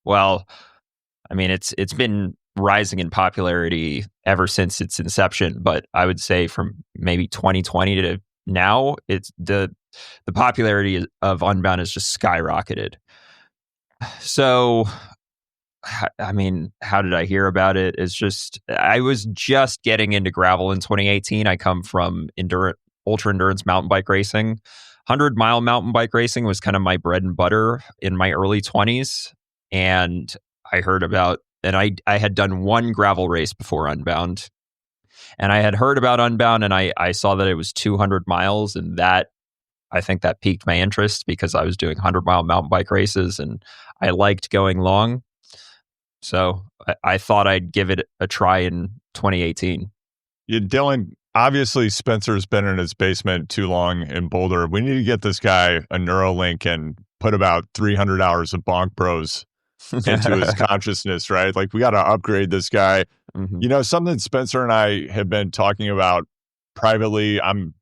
it's been rising in popularity ever since its inception, but I would say from maybe 2020 to now, it's the popularity of Unbound has just skyrocketed. So, I mean, how did I hear about it? It's just, I was just getting into gravel in 2018. I come from ultra endurance mountain bike racing. 100-mile mountain bike racing was kind of my bread and butter in my early 20s. And I heard about, and I had done one gravel race before Unbound. And I had heard about Unbound, and I saw that it was 200 miles. And I think that piqued my interest because I was doing 100-mile mountain bike races and I liked going long. So I thought I'd give it a try in 2018. Yeah, Dylan, obviously Spencer's been in his basement too long in Boulder. We need to get this guy a Neuralink and put about 300 hours of Bonk Bros into his consciousness, right? Like, we got to upgrade this guy. Mm-hmm. You know, something Spencer and I have been talking about privately. I'm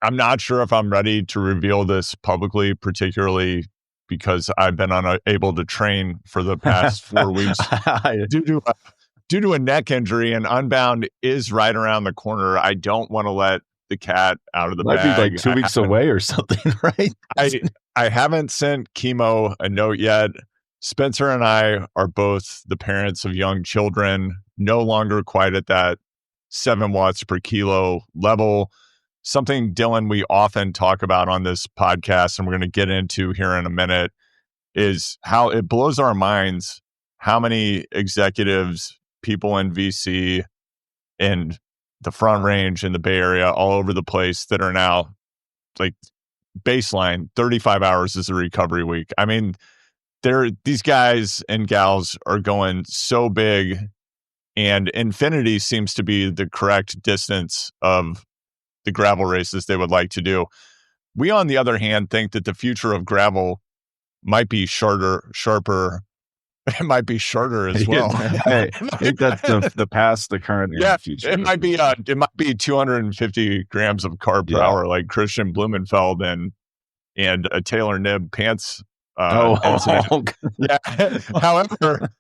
not sure if I'm ready to reveal this publicly, particularly because I've been unable to train for the past 4 weeks due to a neck injury, and Unbound is right around the corner. I don't want to let the cat out of the bag. Might be like 2 weeks away or something, right? I haven't sent Chemo a note yet. Spencer and I are both the parents of young children, no longer quite at that 7 watts per kilo level. Something, Dylan, we often talk about on this podcast, and we're going to get into here in a minute, is how it blows our minds how many executives, people in VC, and the Front Range in the Bay Area, all over the place, that are now like baseline 35 hours is a recovery week. I mean, these guys and gals are going so big, and infinity seems to be the correct distance of the gravel races they would like to do. We, on the other hand, think that the future of gravel might be sharper. It might be shorter as well. Hey, I think that's the past, the current, and the future. It might be 250 grams of carb per hour, like Christian Blumenfeld and a Taylor Knibb pants incident. Yeah. However,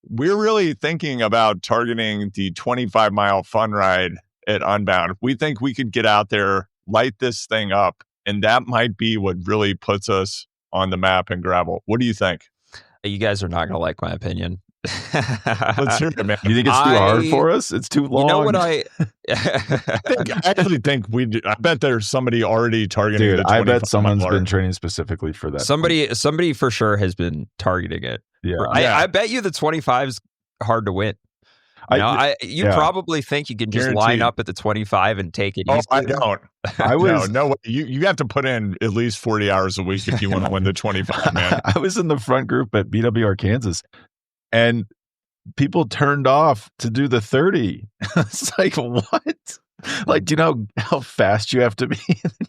we're really thinking about targeting the 25-mile fun ride at Unbound. We think we could get out there, light this thing up, and that might be what really puts us on the map in gravel. What do you think? You guys are not going to like my opinion. Let's hear it, man. You think it's too hard for us? It's too long. You know what I actually think I bet there's somebody already targeting. Dude, the I bet someone's mark. been training specifically for that. Somebody for sure has been targeting it. Yeah. I bet you the 25 is hard to win. You probably think you can just line up at the 25 and take it easy. I don't. No. You have to put in at least 40 hours a week if you want to win the 25, man. I was in the front group at BWR Kansas, and people turned off to do the 30. It's like, what? Like, do you know how fast you have to be?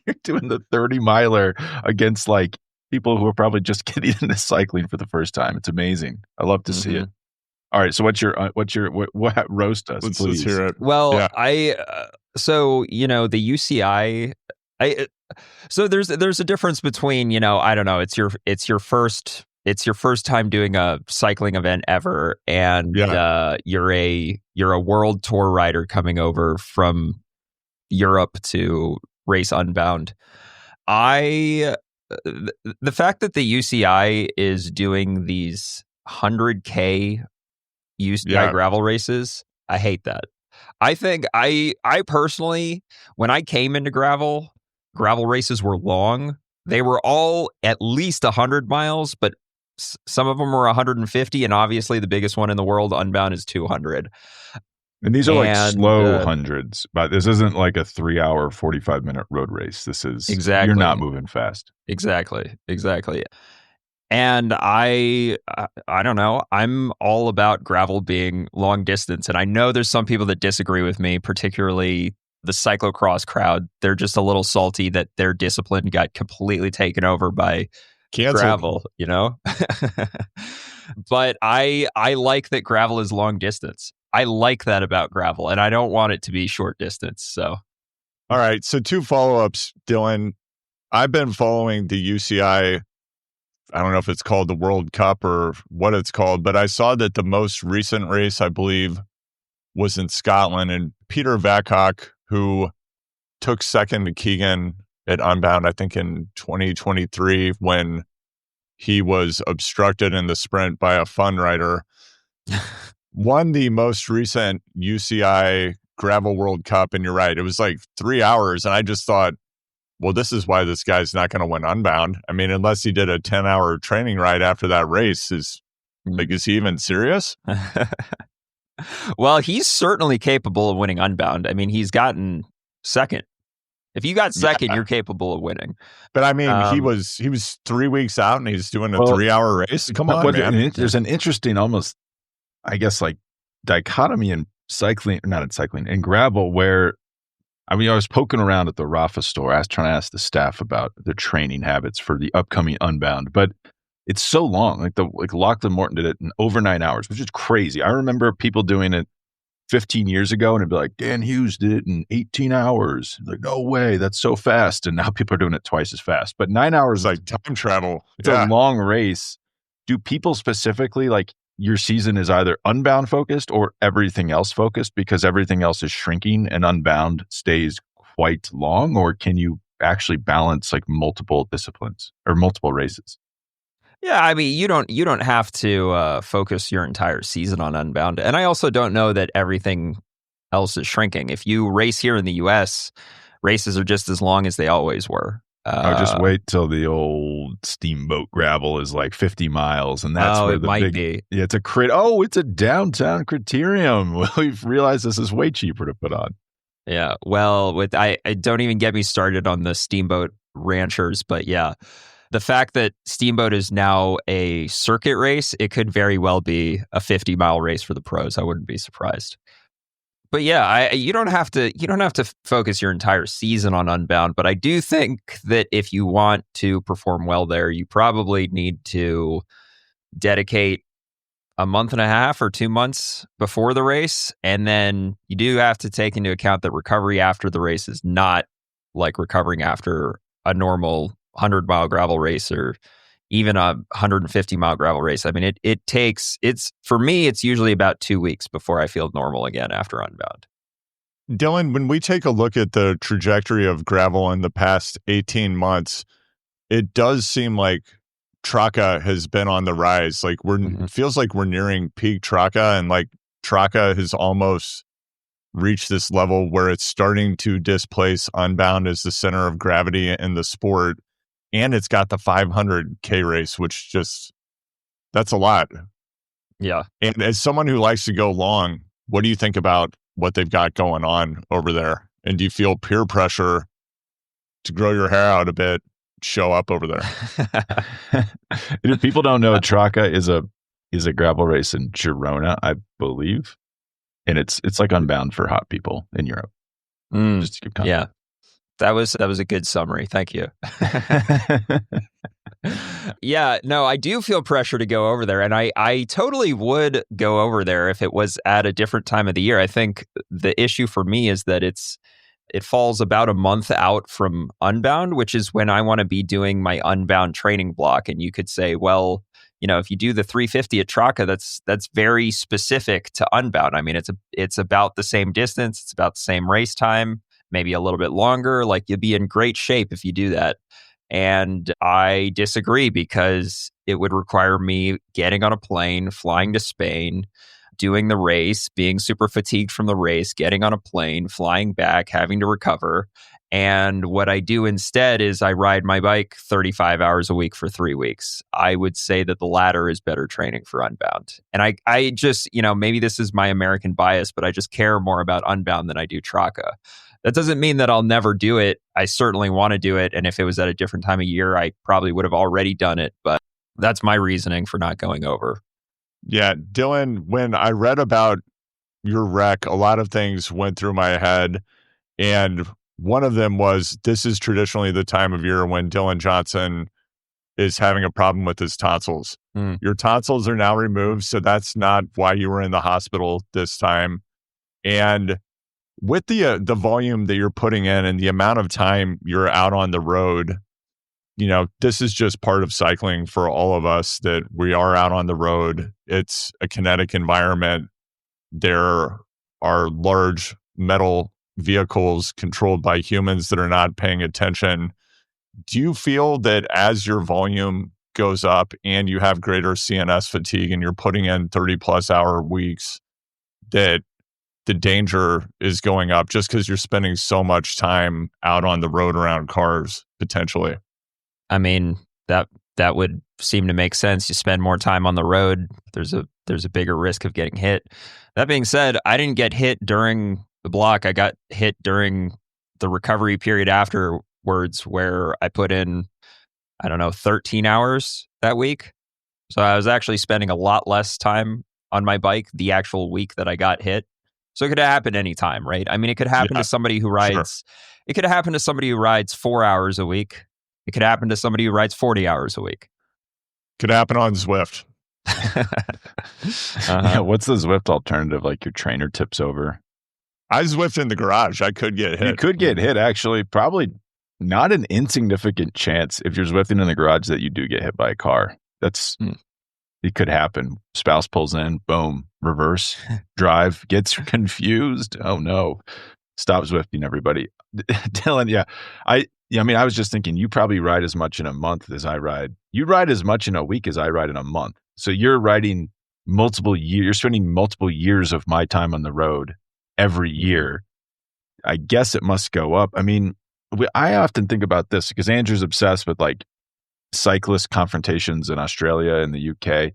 You're doing the 30-miler against like people who are probably just getting into cycling for the first time. It's amazing. I love to see it. All right. So what roast us, please? Let's hear it. Well, yeah. So, the UCI, so there's a difference between, I don't know, it's your first time doing a cycling event ever. And you're a world tour rider coming over from Europe to race Unbound. The fact that the UCI is doing these 100K UCI gravel races, I hate that. I think I personally, when I came into gravel races were long. They were all at least 100 miles, but some of them were 150, and obviously the biggest one in the world, Unbound, is 200. And these are like slow hundreds, but this isn't like a 3-hour, 45-minute road race. This is exactly, you're not moving fast. Exactly. And I don't know. I'm all about gravel being long distance. And I know there's some people that disagree with me, particularly the cyclocross crowd. They're just a little salty that their discipline got completely taken over by gravel, But I like that gravel is long distance. I like that about gravel, and I don't want it to be short distance. So, All right. So 2 follow-ups, Dylan. I've been following the UCI. I don't know if it's called the World Cup or what it's called, but I saw that the most recent race, I believe, was in Scotland. And Peter Vacock, who took second to Keegan at Unbound, I think in 2023, when he was obstructed in the sprint by a fun rider, won the most recent UCI Gravel World Cup. And you're right, it was like 3 hours. And I just thought, well, this is why this guy's not going to win Unbound. I mean, unless he did a 10-hour training ride after that race, is he even serious? Well, he's certainly capable of winning Unbound. I mean, he's gotten second. If you got second, you're capable of winning. But I mean, he was 3 weeks out and he's doing a 3-hour race. Come on, man. There's an interesting, almost, I guess, like dichotomy in cycling, not in cycling, in gravel, where I was poking around at the Rafa store. I was trying to ask the staff about their training habits for the upcoming Unbound, but it's so long. Like Lachlan Morton did it in over 9 hours, which is crazy. I remember people doing it 15 years ago, and it'd be like, Dan Hughes did it in 18 hours. Like, no way, that's so fast. And now people are doing it twice as fast. But 9 hours, like time travel. It's a long race. Do people specifically, like, your season is either Unbound focused or everything else focused because everything else is shrinking and Unbound stays quite long? Or can you actually balance like multiple disciplines or multiple races? Yeah, I mean, you don't have to focus your entire season on Unbound. And I also don't know that everything else is shrinking. If you race here in the US, races are just as long as they always were. Just wait till the old steamboat gravel is like 50 miles, and that's where it might be. Yeah, it's a downtown criterium. We've realized this is way cheaper to put on. Yeah, well, I don't even get me started on the steamboat ranchers, but yeah, the fact that steamboat is now a circuit race, it could very well be a 50-mile race for the pros. I wouldn't be surprised. But yeah, you don't have to focus your entire season on Unbound. But I do think that if you want to perform well there, you probably need to dedicate a month and a half or 2 months before the race. And then you do have to take into account that recovery after the race is not like recovering after a normal 100-mile gravel race or even a 150-mile gravel race. I mean, for me, it's usually about 2 weeks before I feel normal again after Unbound. Dylan, when we take a look at the trajectory of gravel in the past 18 months, it does seem like Traca has been on the rise. Like it feels like we're nearing peak Traca, and like Traca has almost reached this level where it's starting to displace Unbound as the center of gravity in the sport. And it's got the 500K race, which that's a lot. Yeah. And as someone who likes to go long, what do you think about what they've got going on over there? And do you feel peer pressure to grow your hair out a bit, show up over there? If people don't know, Traca is a gravel race in Girona, I believe. And it's like Unbound for hot people in Europe. Just to give context. Yeah. That was a good summary. Thank you. Yeah, no, I do feel pressure to go over there. And I totally would go over there if it was at a different time of the year. I think the issue for me is that it falls about a month out from Unbound, which is when I want to be doing my Unbound training block. And you could say, well, if you do the 350 at Traca, that's very specific to Unbound. I mean, it's about the same distance. It's about the same race time. Maybe a little bit longer. Like, you'll be in great shape if you do that. And I disagree because it would require me getting on a plane, flying to Spain, doing the race, being super fatigued from the race, getting on a plane, flying back, having to recover. And what I do instead is I ride my bike 35 hours a week for 3 weeks. I would say that the latter is better training for Unbound. And I just, maybe this is my American bias, but I just care more about Unbound than I do Traca. That doesn't mean that I'll never do it. I certainly want to do it. And if it was at a different time of year, I probably would have already done it. But that's my reasoning for not going over. Yeah, Dylan, when I read about your wreck, a lot of things went through my head. And one of them was, this is traditionally the time of year when Dylan Johnson is having a problem with his tonsils. Your tonsils are now removed, so that's not why you were in the hospital this time. And with the volume that you're putting in and the amount of time you're out on the road, this is just part of cycling for all of us, that we are out on the road. It's a kinetic environment. There are large metal vehicles controlled by humans that are not paying attention. Do you feel that as your volume goes up and you have greater CNS fatigue and you're putting in 30 plus hour weeks, that the danger is going up just because you're spending so much time out on the road around cars potentially? I mean, that would seem to make sense. You spend more time on the road, there's a bigger risk of getting hit. That being said, I didn't get hit during the block. I got hit during the recovery period afterwards, where I put in, 13 hours that week. So I was actually spending a lot less time on my bike the actual week that I got hit. So it could happen anytime, right? I mean, it could happen to somebody who rides, It could happen to somebody who rides 4 hours a week. It could happen to somebody who rides 40 hours a week. Could happen on Zwift. Yeah, what's the Zwift alternative? Like your trainer tips over. I Zwift in the garage. I could get hit. You could get hit, actually. Probably not an insignificant chance if you're Zwifting in the garage that you do get hit by a car. It could happen. Spouse pulls in, boom, reverse, drive, gets confused. Oh no. Stop Zwifting, everybody. Dylan, yeah. I was just thinking, you probably ride as much in a month as I ride. You ride as much in a week as I ride in a month. So you're riding multiple years. You're spending multiple years of my time on the road every year. I guess it must go up. I mean, I often think about this because Andrew's obsessed with like cyclist confrontations in Australia and the UK.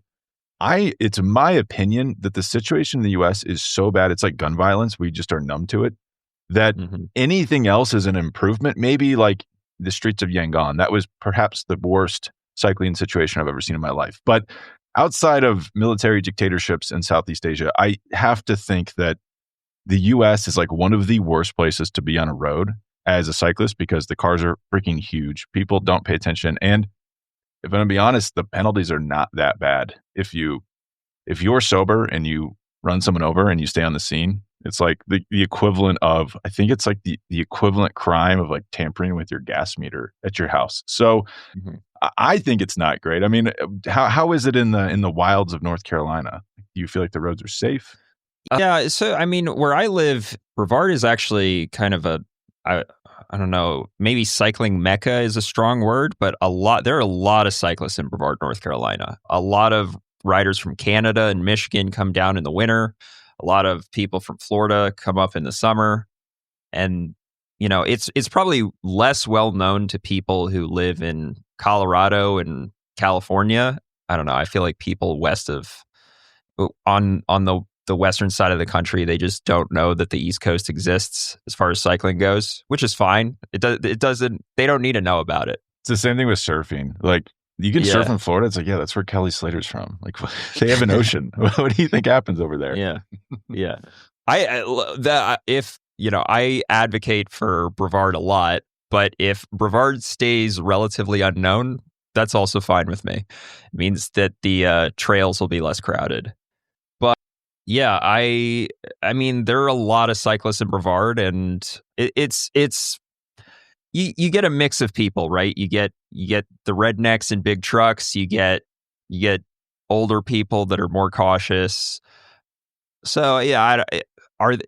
It's my opinion that the situation in the US is so bad. It's like gun violence. We just are numb to it. That anything else is an improvement. Maybe like the streets of Yangon. That was perhaps the worst cycling situation I've ever seen in my life. But outside of military dictatorships in Southeast Asia, I have to think that the US is like one of the worst places to be on a road as a cyclist because the cars are freaking huge. People don't pay attention. And if I'm going to be honest, the penalties are not that bad. If you're sober and you run someone over and you stay on the scene, it's like the equivalent of, I think it's like the equivalent crime of like tampering with your gas meter at your house. So I think it's not great. I mean, how is it in the wilds of North Carolina? Do you feel like the roads are safe? Yeah. So, I mean, where I live, Brevard is actually kind of I don't know, maybe cycling mecca is a strong word, but there are a lot of cyclists in Brevard, North Carolina. A lot of riders from Canada and Michigan come down in the winter. A lot of people from Florida come up in the summer. And, it's probably less well known to people who live in Colorado and California. I don't know. I feel like people west of, on the western side of the country, they just don't know that the East Coast exists as far as cycling goes, which is fine. It doesn't, they don't need to know about it. It's the same thing with surfing. Like, you can surf in Florida. It's like, yeah, that's where Kelly Slater's from. Like, they have an ocean. What do you think happens over there? Yeah. Yeah. I advocate for Brevard a lot, but if Brevard stays relatively unknown, that's also fine with me. It means that the trails will be less crowded. But yeah, I mean, there are a lot of cyclists in Brevard, and it's you get a mix of people, right? You get the rednecks in big trucks. You get older people that are more cautious. So yeah,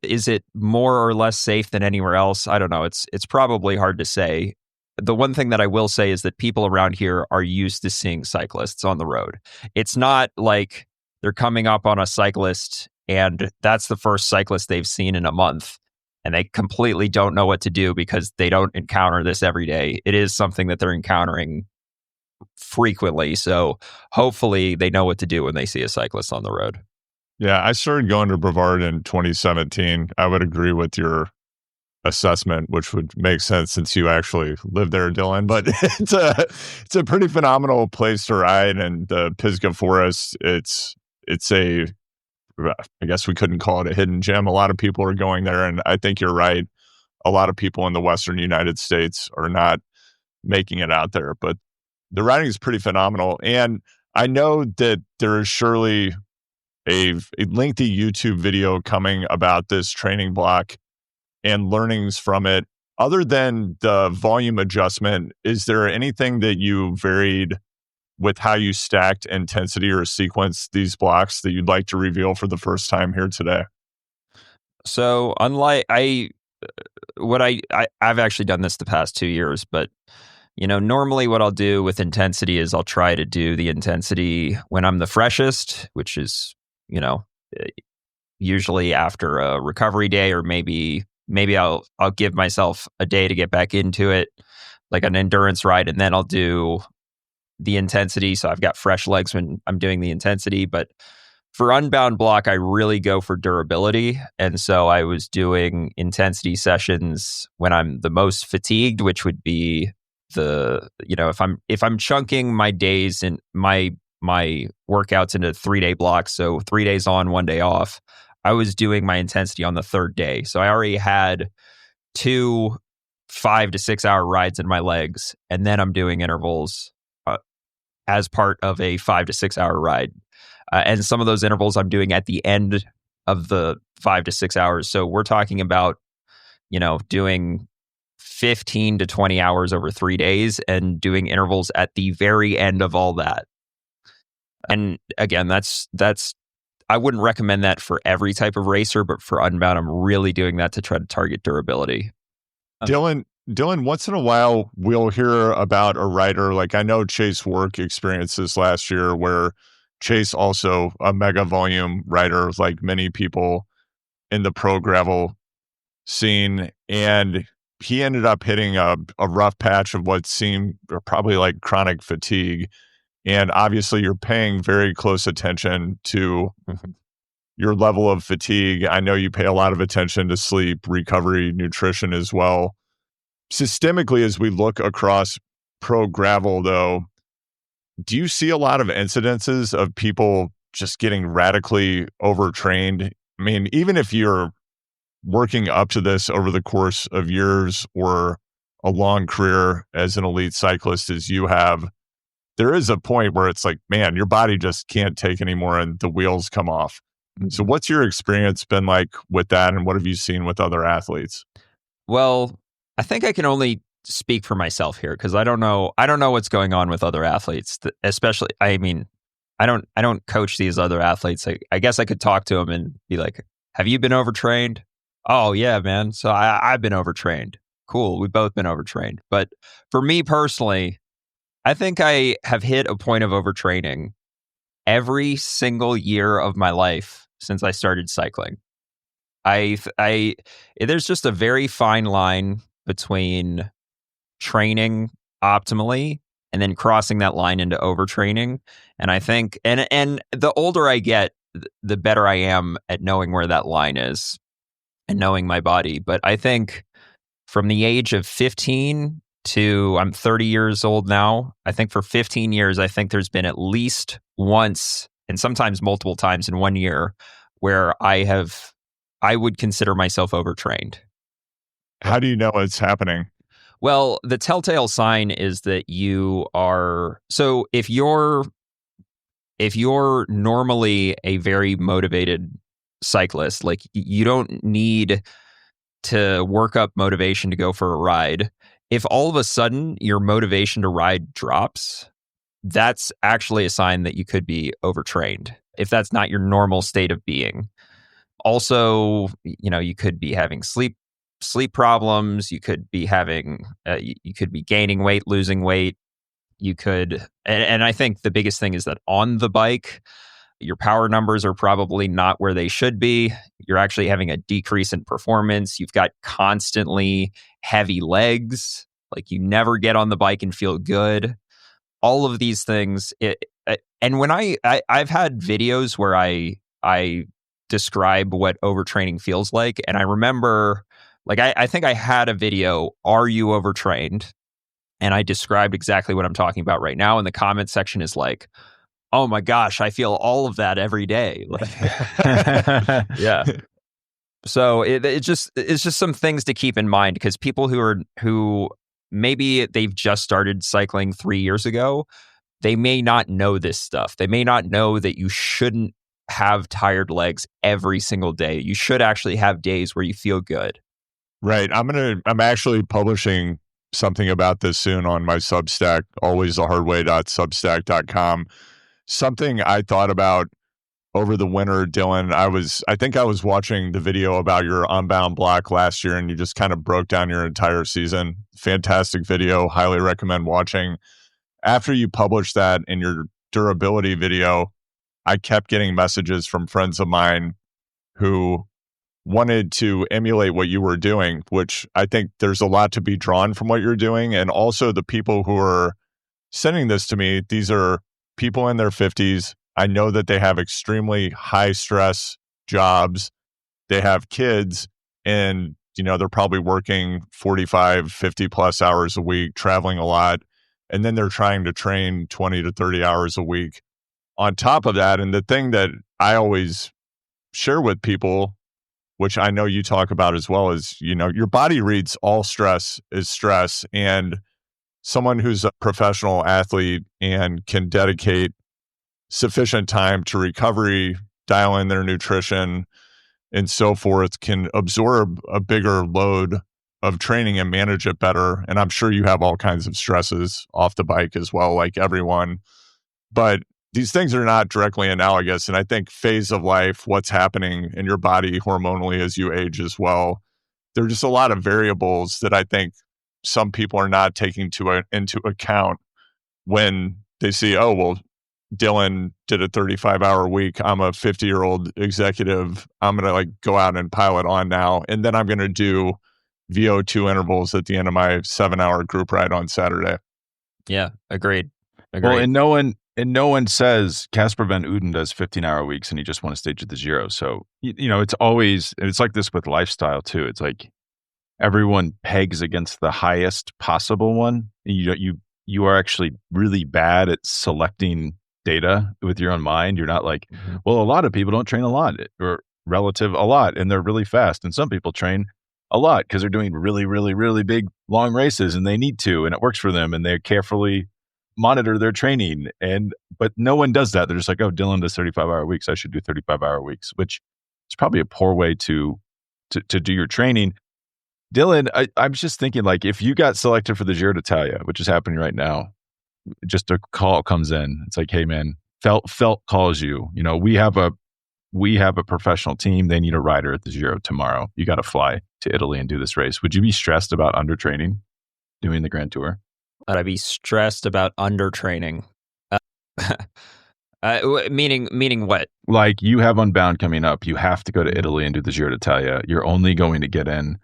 is it more or less safe than anywhere else? I don't know. It's probably hard to say. The one thing that I will say is that people around here are used to seeing cyclists on the road. It's not like they're coming up on a cyclist and that's the first cyclist they've seen in a month, and they completely don't know what to do because they don't encounter this every day. It is something that they're encountering frequently. So hopefully they know what to do when they see a cyclist on the road. Yeah, I started going to Brevard in 2017. I would agree with your assessment, which would make sense since you actually live there, Dylan. But it's a pretty phenomenal place to ride, and the Pisgah Forest. It's I guess we couldn't call it a hidden gem. A lot of people are going there, and I think you're right. A lot of people in the Western United States are not making it out there, but The writing is pretty phenomenal. And I know that there is surely a lengthy YouTube video coming about this training block and learnings from it. Other than the volume adjustment, is there anything that you varied with how you stacked intensity or sequence these blocks that you'd like to reveal for the first time here today? So unlike I've actually done this the past 2 years, but normally what I'll do with intensity is I'll try to do the intensity when I'm the freshest, which is, usually after a recovery day, or maybe I'll give myself a day to get back into it, like an endurance ride, and then I'll do the intensity. So I've got fresh legs when I'm doing the intensity. But for Unbound block, I really go for durability. And so I was doing intensity sessions when I'm the most fatigued, which would be if I'm chunking my days and my workouts into 3-day blocks, so 3 days on, 1 day off, I was doing my intensity on the third day. So I already had 2 5 to 6 hour rides in my legs, and then I'm doing intervals as part of a 5 to 6 hour ride. And some of those intervals I'm doing at the end of the 5 to 6 hours. So we're talking about, doing 15 to 20 hours over 3 days and doing intervals at the very end of all that. And again, that's I wouldn't recommend that for every type of racer, but for Unbound, I'm really doing that to try to target durability. Dylan, once in a while, we'll hear about a rider. Like, I know Chase Work experienced this last year, where Chase, also a mega volume rider, like many people in the pro gravel scene, and he ended up hitting a rough patch of what seemed probably like chronic fatigue. And obviously, you're paying very close attention to your level of fatigue. I know you pay a lot of attention to sleep, recovery, nutrition as well. Systemically, as we look across pro gravel, though, do you see a lot of incidences of people just getting radically overtrained? I mean, even if you're working up to this over the course of years or a long career as an elite cyclist as you have, there is a point where it's like, man, your body just can't take anymore and the wheels come off. So what's your experience been like with that, and what have you seen with other athletes? Well, I think I can only speak for myself here, because I don't know what's going on with other athletes, especially, I mean, I don't coach these other athletes. I guess I could talk to them and be like, have you been overtrained? Oh yeah, man. So I've been overtrained. Cool. We've both been overtrained. But for me personally, I think I have hit a point of overtraining every single year of my life since I started cycling. There's just a very fine line between training optimally and then crossing that line into overtraining. And I think, and the older I get, the better I am at knowing where that line is and knowing my body. But I think from the age of 15 to I'm 30 years old now, I think for 15 years, I think there's been at least once, and sometimes multiple times in 1 year, where I would consider myself overtrained. How do you know it's happening? Well, the telltale sign is that you are, so if you're normally a very motivated cyclist, like you don't need to work up motivation to go for a ride. If all of a sudden your motivation to ride drops, that's actually a sign that you could be overtrained, if that's not your normal state of being. Also, you could be having sleep problems. You could be having, you could be gaining weight, losing weight. You could, and I think the biggest thing is that on the bike, your power numbers are probably not where they should be. You're actually having a decrease in performance. You've got constantly heavy legs. Like you never get on the bike and feel good. All of these things. And when I've had videos where I describe what overtraining feels like. And I remember, like, I think I had a video, "Are you overtrained?" And I described exactly what I'm talking about right now. And the comment section is like, "Oh my gosh, I feel all of that every day." Like, yeah. So it's just some things to keep in mind, because people who maybe they've just started cycling 3 years ago. They may not know this stuff. They may not know that you shouldn't have tired legs every single day. You should actually have days where you feel good. Right. I'm actually publishing something about this soon on my Substack, alwaysthehardway.substack.com. Something I thought about over the winter, Dylan. I think I was watching the video about your Unbound block last year, and you just kind of broke down your entire season. Fantastic video. Highly recommend watching. After you published that in your durability video, I kept getting messages from friends of mine who wanted to emulate what you were doing, which I think there's a lot to be drawn from what you're doing. And also the people who are sending this to me, these are people in their 50s. I know that they have extremely high stress jobs. They have kids, and they're probably working 45, 50 plus hours a week, traveling a lot. And then they're trying to train 20 to 30 hours a week on top of that. And the thing that I always share with people, which I know you talk about as well, is, your body reads all stress is stress. And someone who's a professional athlete and can dedicate sufficient time to recovery, dial in their nutrition, and so forth, can absorb a bigger load of training and manage it better. And I'm sure you have all kinds of stresses off the bike as well, like everyone. But these things are not directly analogous. And I think phase of life, what's happening in your body hormonally as you age as well, there are just a lot of variables that I think some people are not taking into account when they see, oh, well, Dylan did a 35-hour week. I'm a 50-year-old executive. I'm going to go out and pile it on now. And then I'm going to do VO2 intervals at the end of my 7-hour group ride on Saturday. Yeah, agreed. Well, and no one says Casper Van Uden does 15-hour weeks and he just won a stage at the Giro. So, it's like this with lifestyle too. It's like everyone pegs against the highest possible one. You are actually really bad at selecting data with your own mind. You're not like, well, a lot of people don't train a lot or relative a lot, and they're really fast. And some people train a lot because they're doing really, really, really big, long races and they need to, and it works for them, and they carefully monitor their training. But no one does that. They're just like, oh, Dylan does 35-hour weeks. I should do 35-hour weeks, which is probably a poor way to do your training. Dylan, I'm just thinking, if you got selected for the Giro d'Italia, which is happening right now, just a call comes in. It's like, hey man, Felt calls you. We have a professional team. They need a rider at the Giro tomorrow. You got to fly to Italy and do this race. Would you be stressed about undertraining doing the Grand Tour? Would I be stressed about undertraining? Meaning what? Like, you have Unbound coming up. You have to go to Italy and do the Giro d'Italia. You're only going to get in,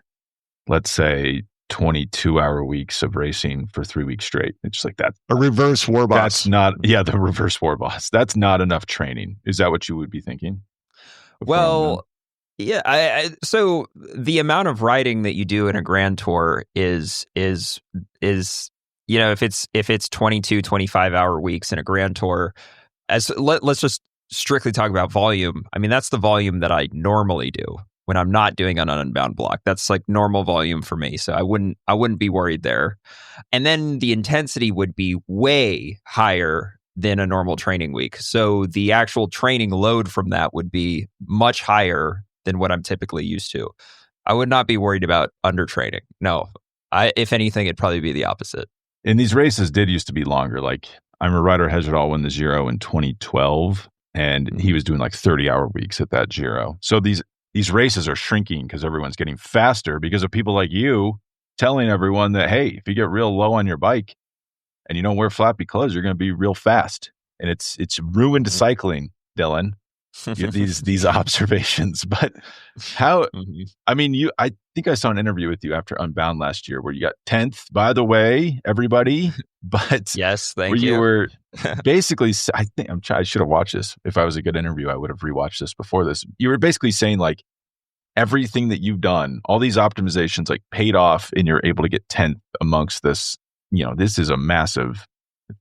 let's say, 22-hour weeks of racing for 3 weeks straight. It's just like that. A reverse war boss. That's not, the reverse war boss. That's not enough training. Is that what you would be thinking? Well, yeah. So the amount of riding that you do in a Grand Tour is if it's 22, 25-hour weeks in a Grand Tour, let's just strictly talk about volume. I mean, that's the volume that I normally do when I'm not doing an Unbound block. That's like normal volume for me. So I wouldn't be worried there. And then the intensity would be way higher than a normal training week. So the actual training load from that would be much higher than what I'm typically used to. I would not be worried about undertraining. No, if anything, it'd probably be the opposite. And these races did used to be longer. Like, I'm a rider Hejredal won the Giro in 2012, and he was doing 30-hour weeks at that Giro. So these races are shrinking because everyone's getting faster because of people like you telling everyone that, hey, if you get real low on your bike and you don't wear flappy clothes, you're going to be real fast. And it's ruined cycling, Dylan. These observations. But how, I mean, I think I saw an interview with you after Unbound last year where you got 10th, by the way, everybody. But yes, thank you. You were basically, I should have watched this. If I was a good interview, I would have rewatched this before this. You were basically saying everything that you've done, all these optimizations paid off, and you're able to get 10th amongst this. This is a massive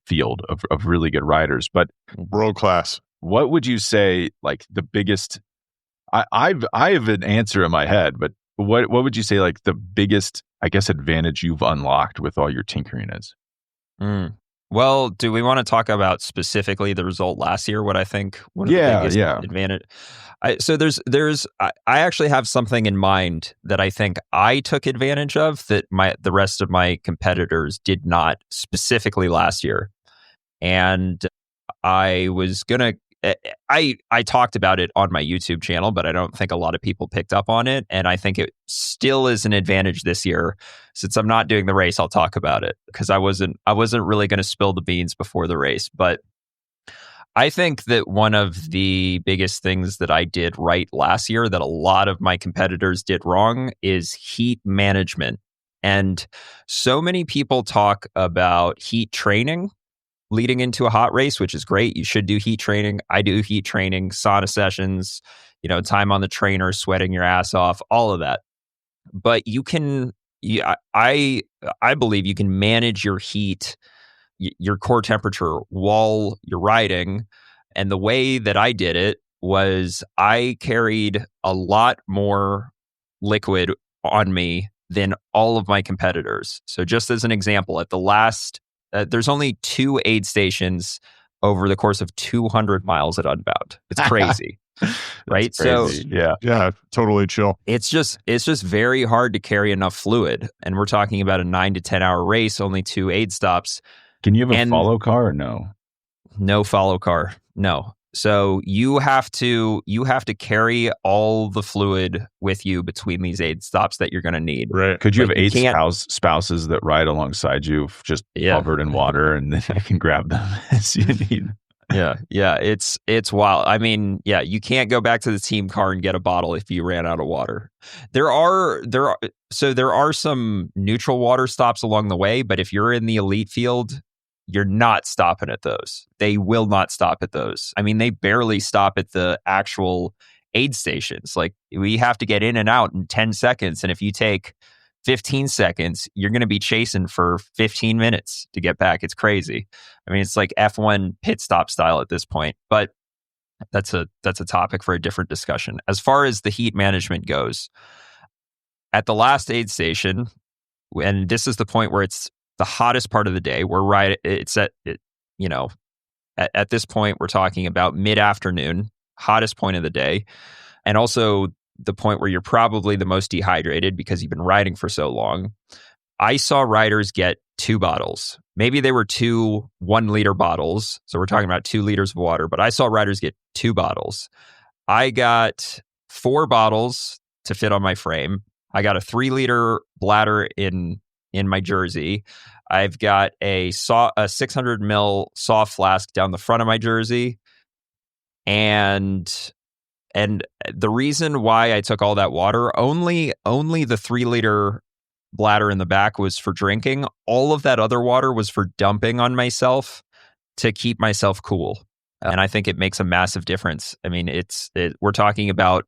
field of really good riders, but world class. What would you say, the biggest? I have an answer in my head, but what would you say, the biggest I guess, advantage you've unlocked with all your tinkering is. Well, do we want to talk about specifically the result last year? What I think one of the biggest advantage. I actually have something in mind that I think I took advantage of that the rest of my competitors did not, specifically last year. And I was gonna. I talked about it on my YouTube channel, but I don't think a lot of people picked up on it. And I think it still is an advantage this year. Since I'm not doing the race, I'll talk about it because I wasn't really going to spill the beans before the race. But I think that one of the biggest things that I did right last year that a lot of my competitors did wrong is heat management. And so many people talk about heat training leading into a hot race, which is great. You should do heat training. I do heat training, sauna sessions, time on the trainer, sweating your ass off, all of that. But I believe you can manage your heat, your core temperature while you're riding. And the way that I did it was I carried a lot more liquid on me than all of my competitors. So just as an example, at the last there's only 2 aid stations over the course of 200 miles at Unbound. It's crazy, right? Crazy. So yeah, totally chill. It's just very hard to carry enough fluid, and we're talking about a 9 to 10 hour race, only 2 aid stops. Can you have a follow car or no? No follow car, no. So you have to carry all the fluid with you between these aid stops that you're going to need. Right. Could you have 8 spouses that ride alongside you, just covered in water, and then I can grab them as you need? Yeah. It's wild. I mean, you can't go back to the team car and get a bottle if you ran out of water. There are some neutral water stops along the way, but if you're in the elite field, you're not stopping at those. They will not stop at those. I mean, they barely stop at the actual aid stations. Like, we have to get in and out in 10 seconds. And if you take 15 seconds, you're going to be chasing for 15 minutes to get back. It's crazy. I mean, it's like F1 pit stop style at this point. But that's a topic for a different discussion. As far as the heat management goes, at the last aid station, and this is the point where it's the hottest part of the day. At this point, we're talking about mid-afternoon, hottest point of the day. And also the point where you're probably the most dehydrated because you've been riding for so long. I saw riders get 2 bottles. Maybe they were 2 1-liter bottles. So we're talking about 2 liters of water, but I saw riders get 2 bottles. I got 4 bottles to fit on my frame. I got a 3-liter bladder in my jersey. I've got a 600 ml soft flask down the front of my jersey. And the reason why I took all that water, only the 3-liter bladder in the back was for drinking. All of that other water was for dumping on myself to keep myself cool. And I think it makes a massive difference. I mean, we're talking about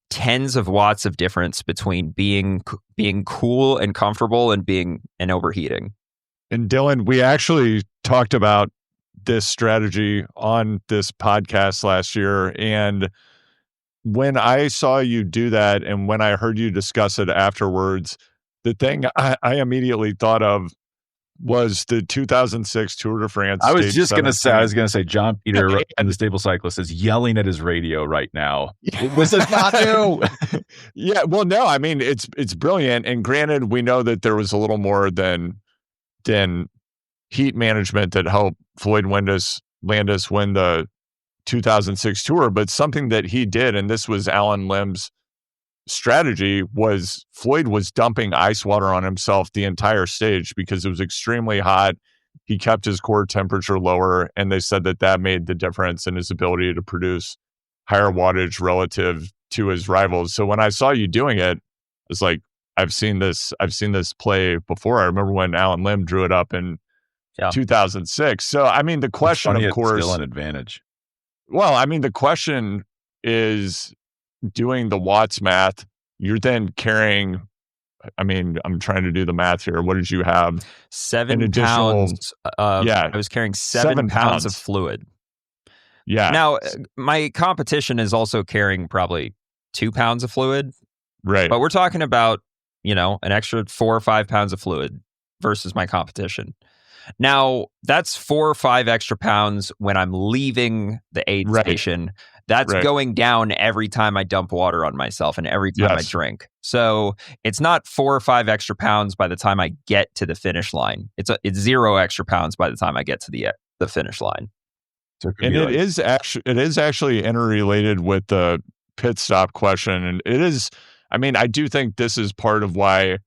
tens of watts of difference between being cool and comfortable and overheating. And Dylan, we actually talked about this strategy on this podcast last year. And when I saw you do that, and when I heard you discuss it afterwards, the thing I immediately thought of was the 2006 Tour de France. I was just going to say, John Peter and the Stable Cyclist is yelling at his radio right now. Was it not new? Yeah, well, no, I mean, it's brilliant. And granted, we know that there was a little more than heat management that helped Floyd Landis win the 2006 Tour, but something that he did, and this was Alan Lim's strategy, was Floyd was dumping ice water on himself the entire stage because it was extremely hot. He kept his core temperature lower, and they said that made the difference in his ability to produce higher wattage relative to his rivals. So when I saw you doing it, it's like, I've seen this play before. I remember when Alan Lim drew it up in 2006. So I mean, the question, of course, it's still an advantage. Well, I mean, the question is, doing the watts math, you're then carrying, I mean, I'm trying to do the math here. What did you have? 7 pounds. I was carrying 7 pounds of fluid. Yeah. Now, my competition is also carrying probably 2 pounds of fluid. Right. But we're talking about an extra 4 or 5 pounds of fluid versus my competition. Now, that's 4 or 5 extra pounds when I'm leaving the aid station. That's going down every time I dump water on myself and every time I drink. So it's not 4 or 5 extra pounds by the time I get to the finish line. It's 0 extra pounds by the time I get to the finish line. So it is actually interrelated with the pit stop question, and it is. I mean, I do think this is part of why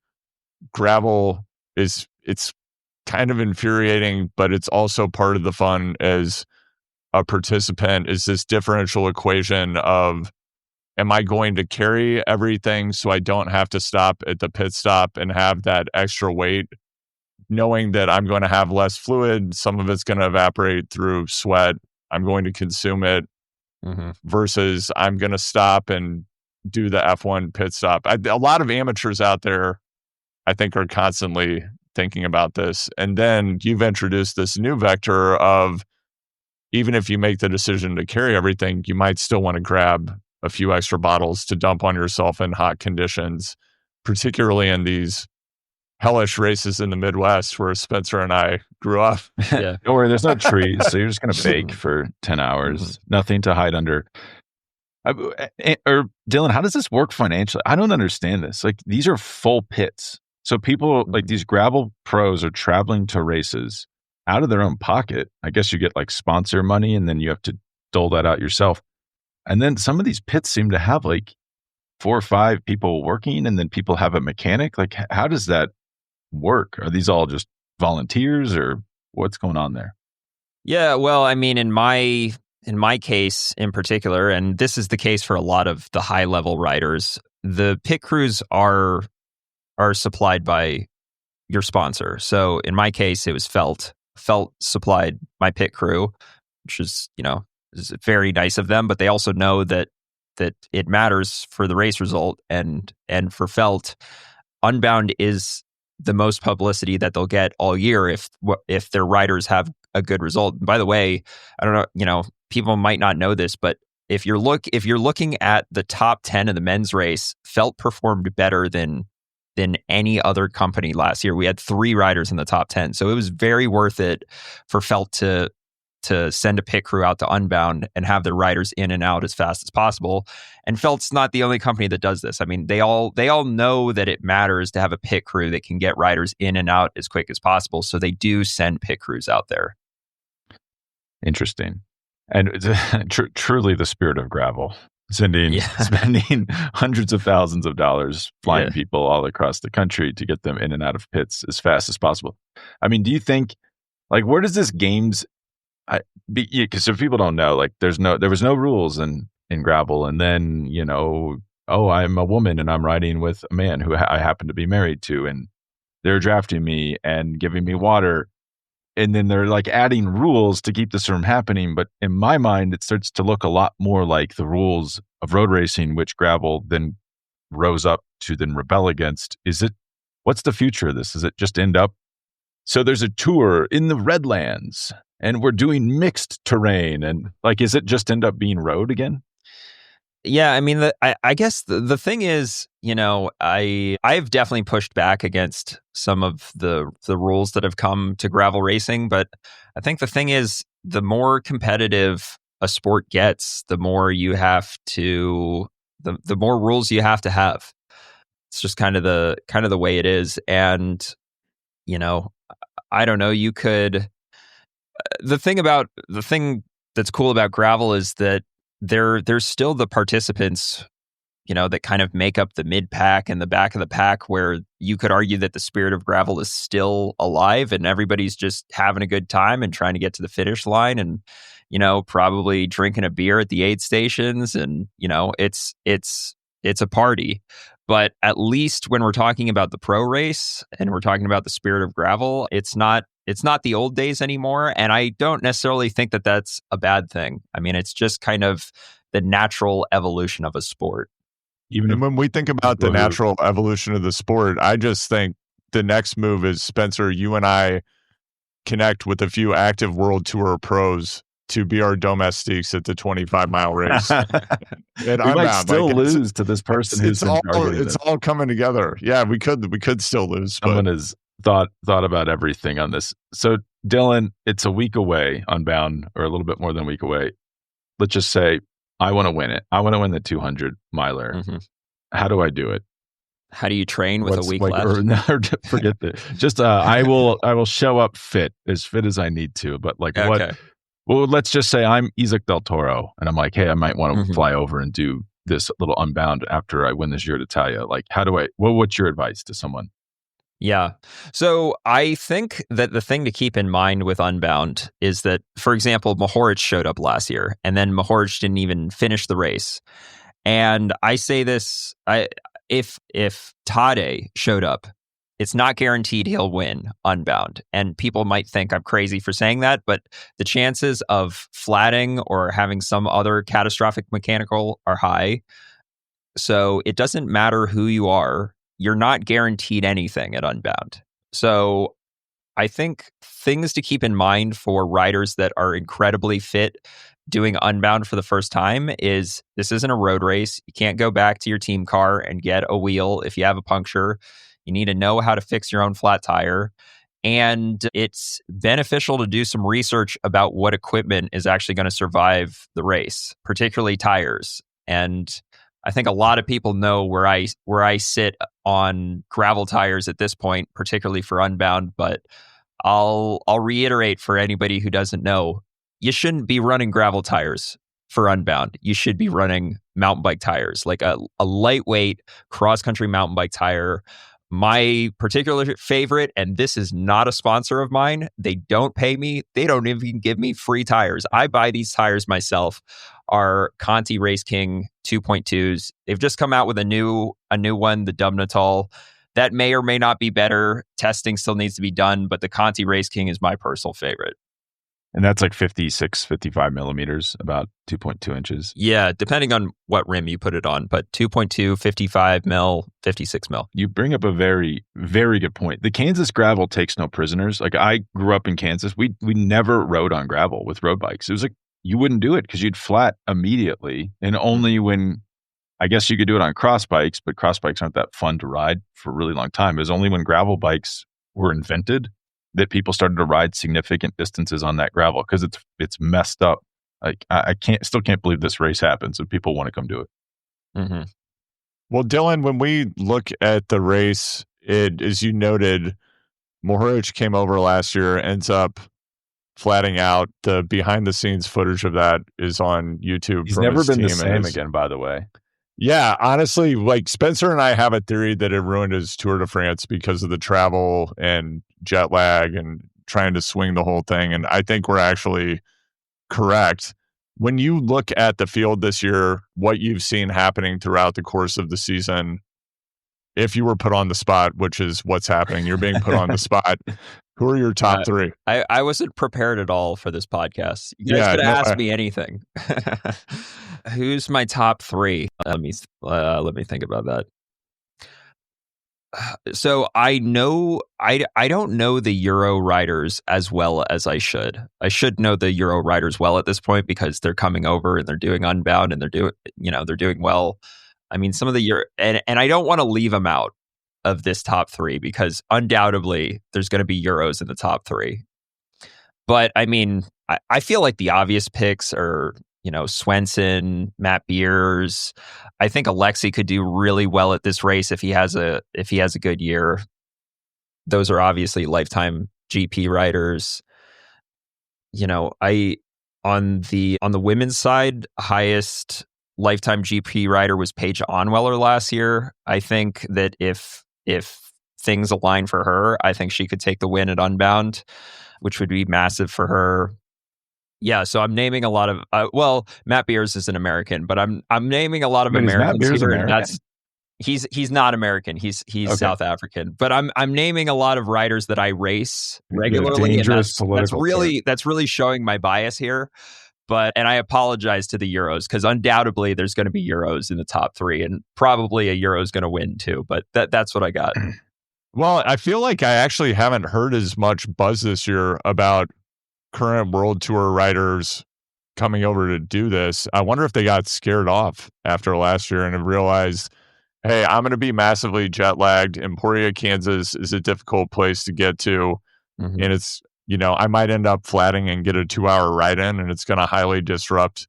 gravel it's kind of infuriating, but it's also part of the fun as a participant, is this differential equation of, am I going to carry everything so I don't have to stop at the pit stop and have that extra weight, knowing that I'm going to have less fluid, some of it's going to evaporate through sweat, I'm going to consume it, versus I'm going to stop and do the F1 pit stop. A lot of amateurs out there, I think, are constantly thinking about this. And then you've introduced this new vector of, even if you make the decision to carry everything, you might still want to grab a few extra bottles to dump on yourself in hot conditions, particularly in these hellish races in the Midwest where Spencer and I grew up. Don't worry, there's no trees, so you're just going to bake for 10 hours, nothing to hide under. Or Dylan, how does this work financially? I don't understand this. Like, these are full pits. So people, like these gravel pros, are traveling to races out of their own pocket. I guess you get like sponsor money and then you have to dole that out yourself. And then some of these pits seem to have like 4 or 5 people working, and then people have a mechanic. Like, how does that work? Are these all just volunteers, or what's going on there? Yeah, well, I mean, in my case in particular, and this is the case for a lot of the high level riders, the pit crews are supplied by your sponsor. So in my case, it was Felt. Felt supplied my pit crew, which is very nice of them, but they also know that it matters for the race result, and for Felt, Unbound is the most publicity that they'll get all year if their riders have a good result. And by the way, I don't know, people might not know this, but if you're looking at the top 10 of the men's race, Felt performed better than any other company last year. We had 3 riders in the top 10. So it was very worth it for Felt to send a pit crew out to Unbound and have their riders in and out as fast as possible. And Felt's not the only company that does this. I mean, they all know that it matters to have a pit crew that can get riders in and out as quick as possible. So they do send pit crews out there. Interesting. And truly the spirit of gravel. Spending hundreds of thousands of dollars flying people all across the country to get them in and out of pits as fast as possible. I mean, do you think, like, where does this games because if people don't know, like, there was no rules in gravel, and then I'm a woman and I'm riding with a man who I happen to be married to, and they're drafting me and giving me water, and then they're like adding rules to keep this from happening. But in my mind, it starts to look a lot more like the rules of road racing, which gravel then rose up to then rebel against. What's the future of this? Does it just end up, so there's a tour in the Redlands and we're doing mixed terrain, and like, is it just end up being road again? Yeah, I mean, I guess the thing is, I've definitely pushed back against some of the rules that have come to gravel racing, but I think the thing is, the more competitive a sport gets, the more you have to, the more rules you have to have. It's just kind of the way it is, and I don't know. You could. The thing that's cool about gravel is that there's still the participants, that kind of make up the mid pack and the back of the pack, where you could argue that the spirit of gravel is still alive and everybody's just having a good time and trying to get to the finish line, and probably drinking a beer at the aid stations, and it's a party. But at least when we're talking about the pro race and we're talking about the spirit of gravel, it's not the old days anymore. And I don't necessarily think that that's a bad thing. I mean, it's just kind of the natural evolution of a sport. And when we think about the natural evolution of the sport, I just think the next move is, Spencer, you and I connect with a few active World Tour pros to be our domestiques at the 25-mile race. We might still lose to this person who's been targeting it's all coming together. Yeah, we could still lose. Someone has thought about everything on this. So Dylan, it's a week away, Unbound, or a little bit more than a week away. Let's just say I want to win it. I want to win the 200 miler. Mm-hmm. How do I do it? How do you train with a week left? Forget that. Just I will show up fit as I need to. But like what? Well, let's just say I'm Isaac Del Toro, and I'm like, hey, I might want to fly over and do this little Unbound after I win this Giro d'Italia. Like, how do I? What's your advice to someone? Yeah. So I think that the thing to keep in mind with Unbound is that, for example, Mohoric showed up last year, and then Mohoric didn't even finish the race. And I say this, if Tade showed up, it's not guaranteed he'll win Unbound. And people might think I'm crazy for saying that, but the chances of flatting or having some other catastrophic mechanical are high. So it doesn't matter who you are. You're not guaranteed anything at Unbound. So I think things to keep in mind for riders that are incredibly fit doing Unbound for the first time is this isn't a road race. You can't go back to your team car and get a wheel if you have a puncture. You need to know how to fix your own flat tire. And it's beneficial to do some research about what equipment is actually going to survive the race, particularly tires. And I think a lot of people know where I sit on gravel tires at this point, particularly for Unbound, but I'll reiterate for anybody who doesn't know, you shouldn't be running gravel tires for Unbound. You should be running mountain bike tires, like a lightweight cross-country mountain bike tire. My particular favorite, and this is not a sponsor of mine, they don't pay me. They don't even give me free tires. I buy these tires myself, are Conti Race King 2.2s. They've just come out with a new one, the Dubnatal. That may or may not be better. Testing still needs to be done, but the Conti Race King is my personal favorite. And that's like 56, 55 millimeters, about 2.2 inches. Yeah, depending on what rim you put it on, but 2.2, 55 mil, 56 mil. You bring up a very, very good point. The Kansas gravel takes no prisoners. Like I grew up in Kansas. We never rode on gravel with road bikes. It was like you wouldn't do it because you'd flat immediately. And only when, I guess you could do it on cross bikes, but cross bikes aren't that fun to ride for a really long time. It was only when gravel bikes were invented that people started to ride significant distances on that gravel because it's messed up. Like I still can't believe this race happens and people want to come do it. Mm-hmm. Well, Dylan, when we look at the race, as you noted, Mohoric came over last year, ends up flatting out. The behind the scenes footage of that is on YouTube. He's never been the same again, by the way. Yeah, honestly, like Spencer and I have a theory that it ruined his Tour de France because of the travel and jet lag and trying to swing the whole thing. And I think we're actually correct. When you look at the field this year, what you've seen happening throughout the course of the season, if you were put on the spot, which is what's happening, you're being put on the spot. Who are your top three? I wasn't prepared at all for this podcast. You guys could ask me anything. Who's my top three? Let me think about that. So I know I don't know the Euro riders as well as I should. I should know the Euro riders well at this point because they're coming over and they're doing Unbound and they're doing well. I mean, some of the Euro and I don't want to leave them out of this top three because undoubtedly there's going to be Euros in the top three. But I mean, I feel like the obvious picks are, Swenson, Matt Beers. I think Alexi could do really well at this race if he has a good year. Those are obviously lifetime GP riders. I on the women's side, highest lifetime GP rider was Paige Onweller last year. I think that if things align for her, I think she could take the win at Unbound, which would be massive for her. Yeah, so I'm naming a lot of Matt Beers is an American, but I'm naming a lot of Americans. Matt Beers American? He's not American. He's okay. South African. But I'm naming a lot of riders that I race regularly, and that's really showing my bias here. And I apologize to the Euros because undoubtedly there's going to be Euros in the top three, and probably a Euro is going to win too. But that's what I got. Well, I feel like I actually haven't heard as much buzz this year about current World Tour riders coming over to do this. I wonder if they got scared off after last year and have realized, hey, I'm going to be massively jet lagged. Emporia, Kansas is a difficult place to get to. Mhm. And it's, I might end up flatting and get a 2-hour ride in, and it's going to highly disrupt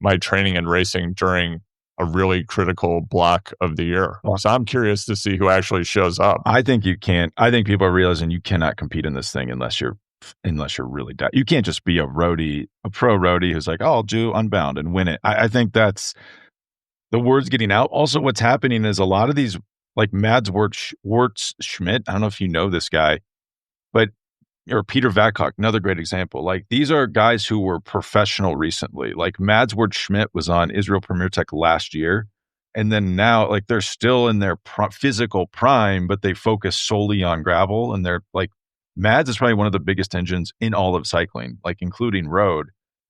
my training and racing during a really critical block of the year. So I'm curious to see who actually shows up. I think you can't. I think people are realizing you cannot compete in this thing unless you're really you can't just be a pro roadie who's like, oh, I'll do Unbound and win it. I think that's the word's getting out. Also, what's happening is a lot of these, like Mads Wertz Schmidt. I don't know if you know this guy, but or Peter Vadcock, another great example. Like these are guys who were professional recently. Like Mads Wertz Schmidt was on Israel Premier Tech last year. And then now, like they're still in their physical prime, but they focus solely on gravel. And they're like, Mads is probably one of the biggest engines in all of cycling, like including road.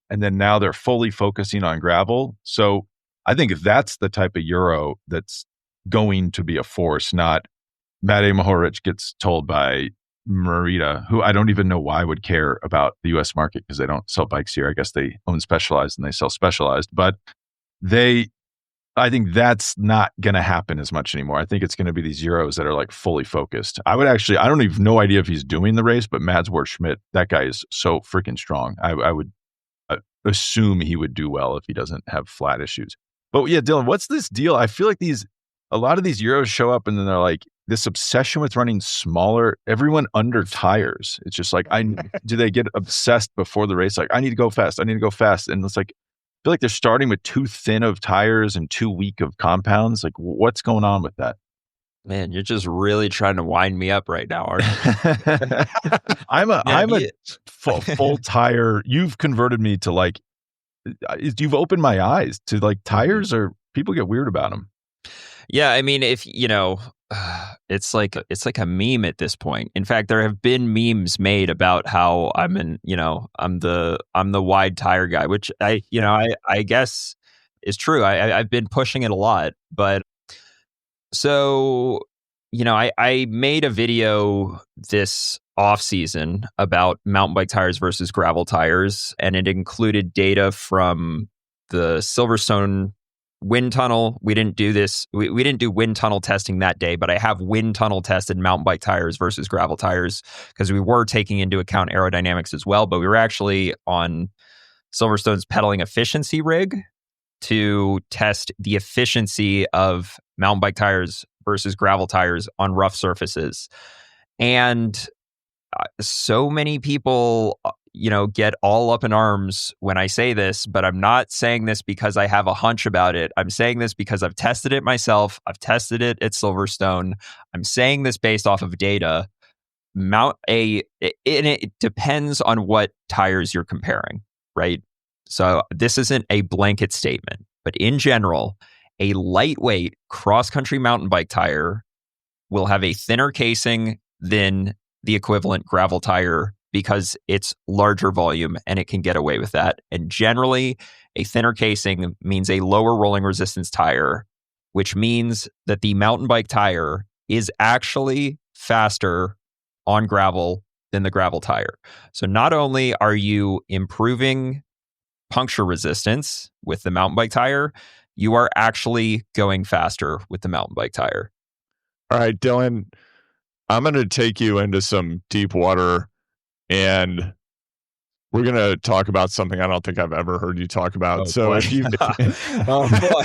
And then now they're fully focusing on gravel. So I think if that's the type of Euro that's going to be a force, not Matej Mohoric gets told by Merida, who I don't even know why would care about the U.S. market because they don't sell bikes here. I guess they own Specialized and they sell Specialized, but I think that's not going to happen as much anymore. I think it's going to be these Euros that are like fully focused. I don't even no idea if he's doing the race, but Mads Wertz Schmidt, that guy is so freaking strong. I would assume he would do well if he doesn't have flat issues. But yeah, Dylan, what's this deal? I feel like a lot of these Euros show up and then they're like, this obsession with running smaller, everyone under tires. It's just like, do they get obsessed before the race? Like, I need to go fast. And it's like, I feel like they're starting with too thin of tires and too weak of compounds. Like, what's going on with that? Man, you're just really trying to wind me up right now, aren't you? I'm a full tire. You've converted me to like, you've opened my eyes to like tires, or people get weird about them. Yeah, I mean, if it's like a meme at this point. In fact, there have been memes made about how I'm the wide tire guy, which I guess is true. I've been pushing it a lot, but so I made a video this off season about mountain bike tires versus gravel tires, and it included data from the Silverstone wind tunnel. We didn't do this. We didn't do wind tunnel testing that day, but I have wind tunnel tested mountain bike tires versus gravel tires because we were taking into account aerodynamics as well. But we were actually on Silverstone's pedaling efficiency rig to test the efficiency of mountain bike tires versus gravel tires on rough surfaces. And so many people get all up in arms when I say this, but I'm not saying this because I have a hunch about it. I'm saying this because I've tested it myself. I've tested it at Silverstone. I'm saying this based off of data. It depends on what tires you're comparing, right? So this isn't a blanket statement, but in general, a lightweight cross-country mountain bike tire will have a thinner casing than the equivalent gravel tire because it's larger volume and it can get away with that. And generally, a thinner casing means a lower rolling resistance tire, which means that the mountain bike tire is actually faster on gravel than the gravel tire. So not only are you improving puncture resistance with the mountain bike tire, you are actually going faster with the mountain bike tire. All right, Dylan, I'm going to take you into some deep water, and we're going to talk about something I don't think I've ever heard you talk about. Oh, so boy. if you, Oh, boy.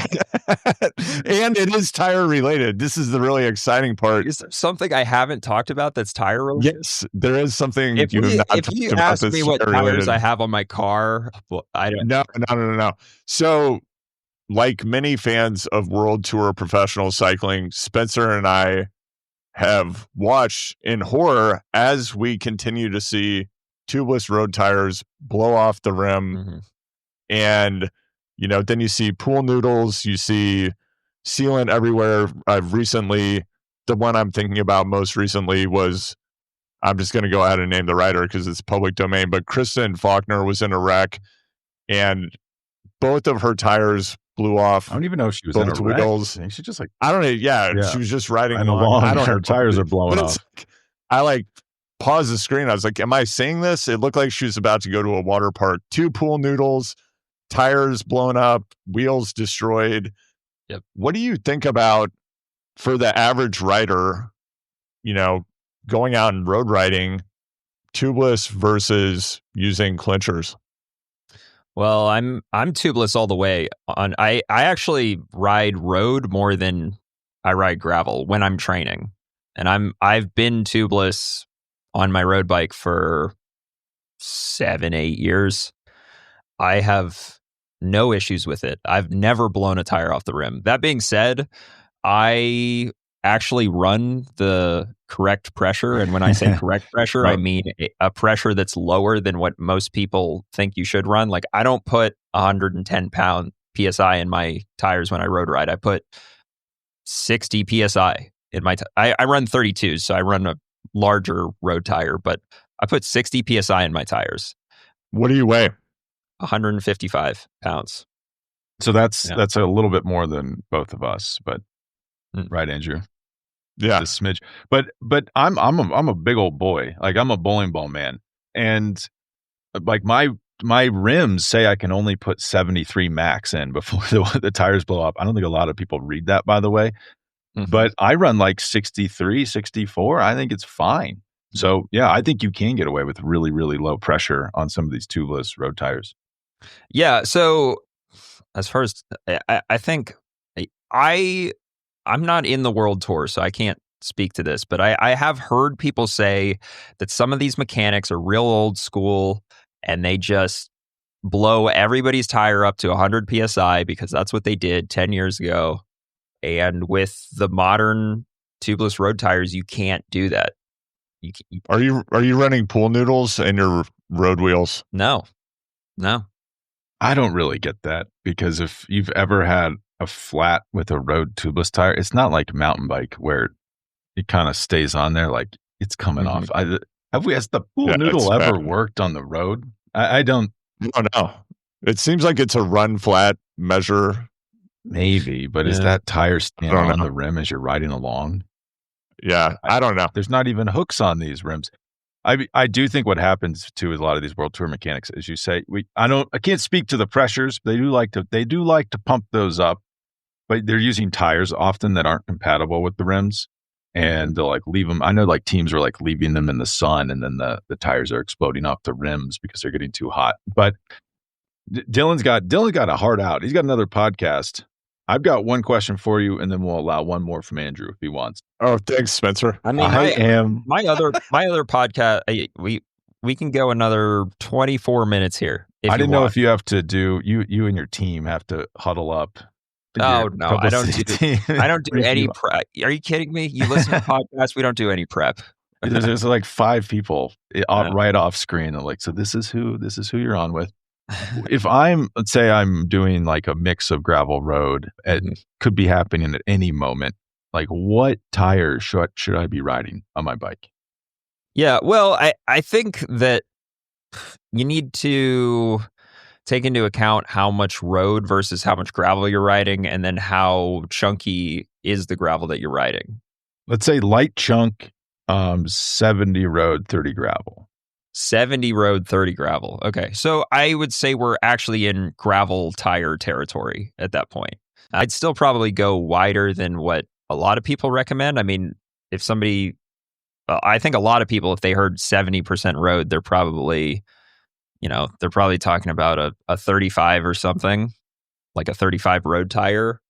and it is tire related. This is the really exciting part. Is there something I haven't talked about that's tire related? Yes, there is something If you have not you talked about ask that's me what tire tires related. I have on my car, well, I don't. No. So, like many fans of World Tour professional cycling, Spencer and I have watched in horror as we continue to see tubeless road tires blow off the rim. Mm-hmm. And, then you see pool noodles, you see sealant everywhere. Recently, the one I'm thinking about most recently was, I'm just going to go ahead and name the writer because it's public domain, but Kristen Faulkner was in a wreck and both of her tires blew off. I don't even know if she was in a wreck. Wheels. She just like, I don't know. Yeah, she was just riding along. I don't her know. tires are blowing off. I paused the screen. I was like, am I seeing this? It looked like she was about to go to a water park. 2 pool noodles, tires blown up, wheels destroyed. Yep. What do you think about for the average rider, going out and road riding, tubeless versus using clinchers? Well, I'm tubeless all the way. I actually ride road more than I ride gravel when I'm training. And I've been tubeless on my road bike for 7-8 years. I have no issues with it. I've never blown a tire off the rim. That being said, I actually run the correct pressure. And when I say correct pressure, I mean a pressure that's lower than what most people think you should run. Like, I don't put 110 pound PSI in my tires when I road ride. I put 60 PSI in my I run 32s, so I run a larger road tire, but I put 60 PSI in my tires. What do you weigh? 155 pounds. So that's a little bit more than both of us, but right, Andrew? Yeah, just a smidge. But I'm a big old boy. Like, I'm a bowling ball man, and like my rims say I can only put 73 max in before the tires blow up. I don't think a lot of people read that, by the way. But I run like 63, 64. I think it's fine. So yeah, I think you can get away with really, really low pressure on some of these tubeless road tires. Yeah. So as far as I think I'm not in the world tour, so I can't speak to this, but I have heard people say that some of these mechanics are real old school and they just blow everybody's tire up to 100 PSI because that's what they did 10 years ago. And with the modern tubeless road tires, you can't do that. Are you running pool noodles in your road wheels? No. I don't really get that, because if you've ever had a flat with a road tubeless tire, it's not like mountain bike where it kind of stays on there like it's coming off. Has the pool noodle ever worked on the road? I don't. No. It seems like it's a run flat measure. Maybe, but is that tire stand on the rim as you're riding along? Yeah, I don't know. There's not even hooks on these rims. I do think what happens too with a lot of these world tour mechanics, as you say, I can't speak to the pressures. But they do like to pump those up, but they're using tires often that aren't compatible with the rims, and they'll like leave them. I know like teams are like leaving them in the sun, and then the tires are exploding off the rims because they're getting too hot. But Dylan's got a heart out. He's got another podcast. I've got one question for you, and then we'll allow one more from Andrew if he wants. Oh, thanks, Spencer. I mean, my other podcast. We can go another 24 minutes here. I didn't know if you have to do you and your team have to huddle up. Oh no, I don't do any prep. Are you kidding me? You listen to podcasts, we don't do any prep. There's like 5 people right off screen. They're like, so this is who you're on with. If let's say I'm doing like a mix of gravel road, it could be happening at any moment. Like, what tires should I be riding on my bike? Yeah, well, I think that you need to take into account how much road versus how much gravel you're riding, and then how chunky is the gravel that you're riding. Let's say light chunk, 70 road, 30 gravel. 70 road, 30 gravel. Okay. So I would say we're actually in gravel tire territory at that point. I'd still probably go wider than what a lot of people recommend. I mean, I think a lot of people, if they heard 70% road, they're probably talking about a 35 or something, like a 35 road tire.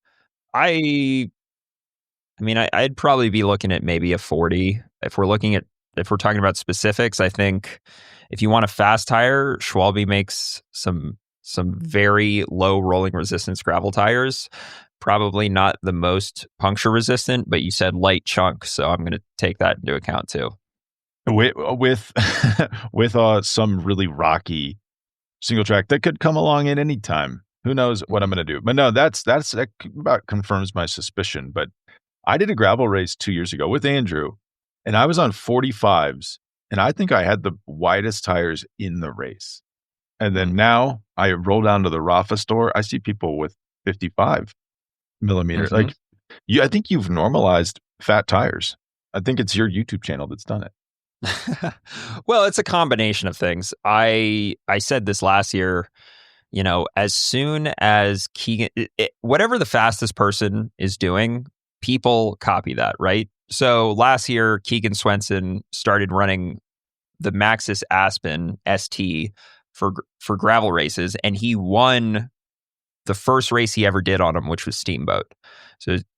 I'd probably be looking at maybe a 40. If we're talking about specifics, I think if you want a fast tire, Schwalbe makes some very low rolling resistance gravel tires. Probably not the most puncture resistant, but you said light chunk, so I'm going to take that into account too. With some really rocky single track that could come along at any time. Who knows what I'm going to do? But no, that about confirms my suspicion. But I did a gravel race 2 years ago with Andrew, and I was on 45s, and I think I had the widest tires in the race. And then now I roll down to the Rafa store. I see people with 55 millimeters. Like, I think you've normalized fat tires. I think it's your YouTube channel that's done it. Well, it's a combination of things. I said this last year As soon as Keegan, whatever the fastest person is doing, people copy that, right? So last year, Keegan Swenson started running the Maxis Aspen ST for gravel races, and he won the first race he ever did on him, which was Steamboat.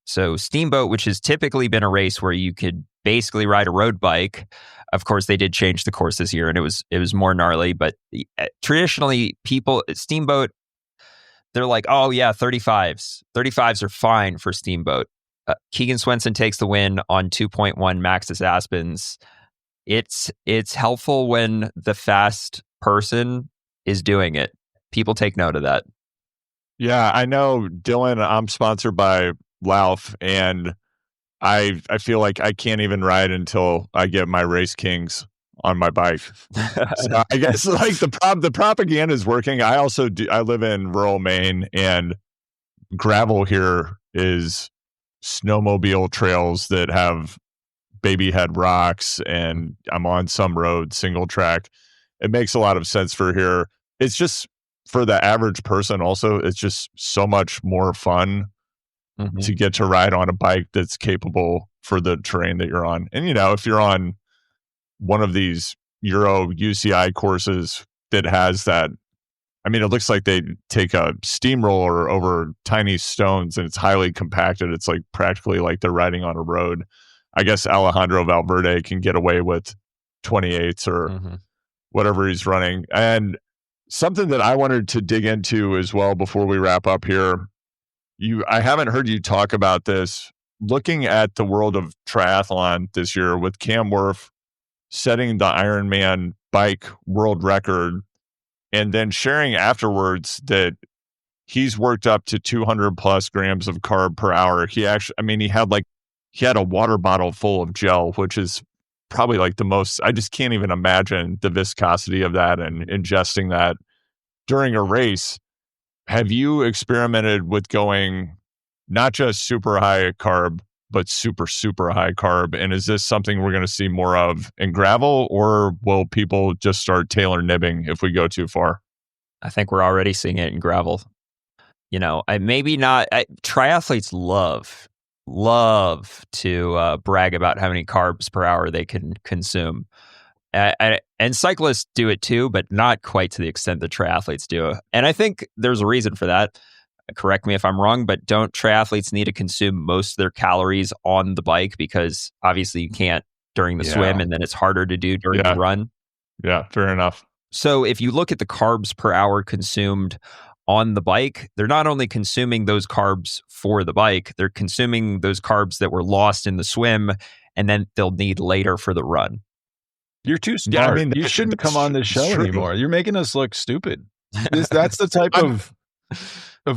So Steamboat, which has typically been a race where you could basically ride a road bike. Of course, they did change the course this year, and it was more gnarly. But traditionally, people Steamboat, they're like, oh yeah, 35s. 35s are fine for Steamboat. Keegan Swenson takes the win on 2.1 Maxis Aspens. It's helpful when the fast person is doing it. People take note of that. Yeah, I know, Dylan. I'm sponsored by Lauf, and I feel like I can't even ride until I get my Race Kings on my bike. So I guess like the propaganda is working. I also I live in rural Maine, and gravel here is snowmobile trails that have baby head rocks, and I'm on some road single track. It makes a lot of sense for here. It's just for the average person also, it's just so much more fun to get to ride on a bike that's capable for the terrain that you're on. And if you're on one of these Euro UCI courses that has that, I mean, it looks like they take a steamroller over tiny stones and it's highly compacted. It's like practically like they're riding on a road. I guess Alejandro Valverde can get away with 28s or whatever he's running. And something that I wanted to dig into as well before we wrap up here, I haven't heard you talk about this. Looking at the world of triathlon this year with Cam Wurf setting the Ironman bike world record, and then sharing afterwards that he's worked up to 200 plus grams of carb per hour. He actually, I mean, he had a water bottle full of gel, which is probably like the most, I just can't even imagine the viscosity of that and ingesting that during a race. Have you experimented with going not just super high carb, but super, super high carb? And is this something we're going to see more of in gravel, or will people just start Taylor nibbing if we go too far? I think we're already seeing it in gravel. Triathletes love to brag about how many carbs per hour they can consume. And cyclists do it too, but not quite to the extent that triathletes do. And I think there's a reason for that. Correct me if I'm wrong, but don't triathletes need to consume most of their calories on the bike? Because obviously you can't during the swim, and then it's harder to do during the run. Yeah, fair enough. So if you look at the carbs per hour consumed on the bike, they're not only consuming those carbs for the bike, they're consuming those carbs that were lost in the swim and then they'll need later for the run. You're too smart. Yeah, I mean, you shouldn't come on this show anymore. You're making us look stupid. That's the type of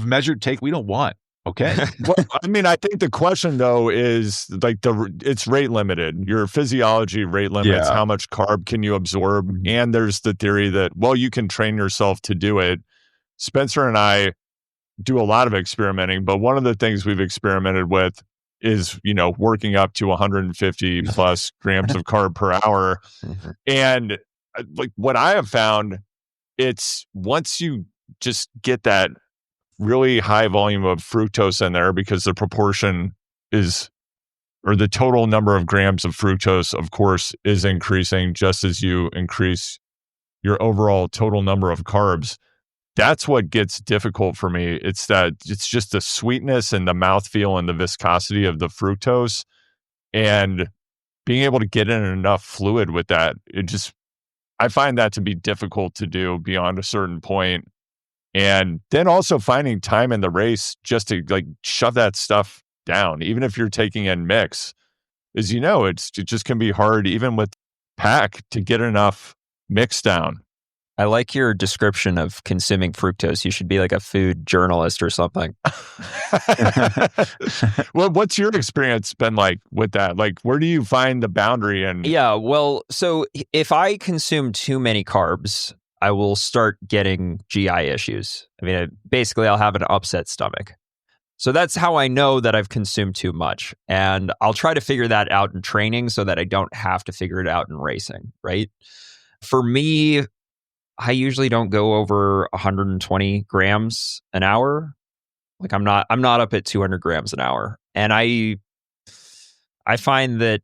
measured take we don't want. Okay. Well, I mean, I think the question though is like it's rate limited. Your physiology rate limits how much carb can you absorb. And there's the theory that, well, you can train yourself to do it. Spencer and I do a lot of experimenting, but one of the things we've experimented with is, working up to 150 plus grams of carb per hour. And like what I have found, it's once you just get that really high volume of fructose in there, because the proportion is, or the total number of grams of fructose, of course, is increasing just as you increase your overall total number of carbs. That's what gets difficult for me. It's just the sweetness and the mouthfeel and the viscosity of the fructose, and being able to get in enough fluid with that. I find that to be difficult to do beyond a certain point. And then also finding time in the race just to like shove that stuff down, even if you're taking in mix, as it just can be hard, even with pack, to get enough mix down. I like your description of consuming fructose. You should be like a food journalist or something. Well, what's your experience been like with that? Like, where do you find the boundary? Yeah, well, so if I consume too many carbs, I will start getting GI issues. I mean, basically, I'll have an upset stomach. So that's how I know that I've consumed too much. And I'll try to figure that out in training so that I don't have to figure it out in racing, right? For me, I usually don't go over 120 grams an hour. Like I'm not up at 200 grams an hour. And I find that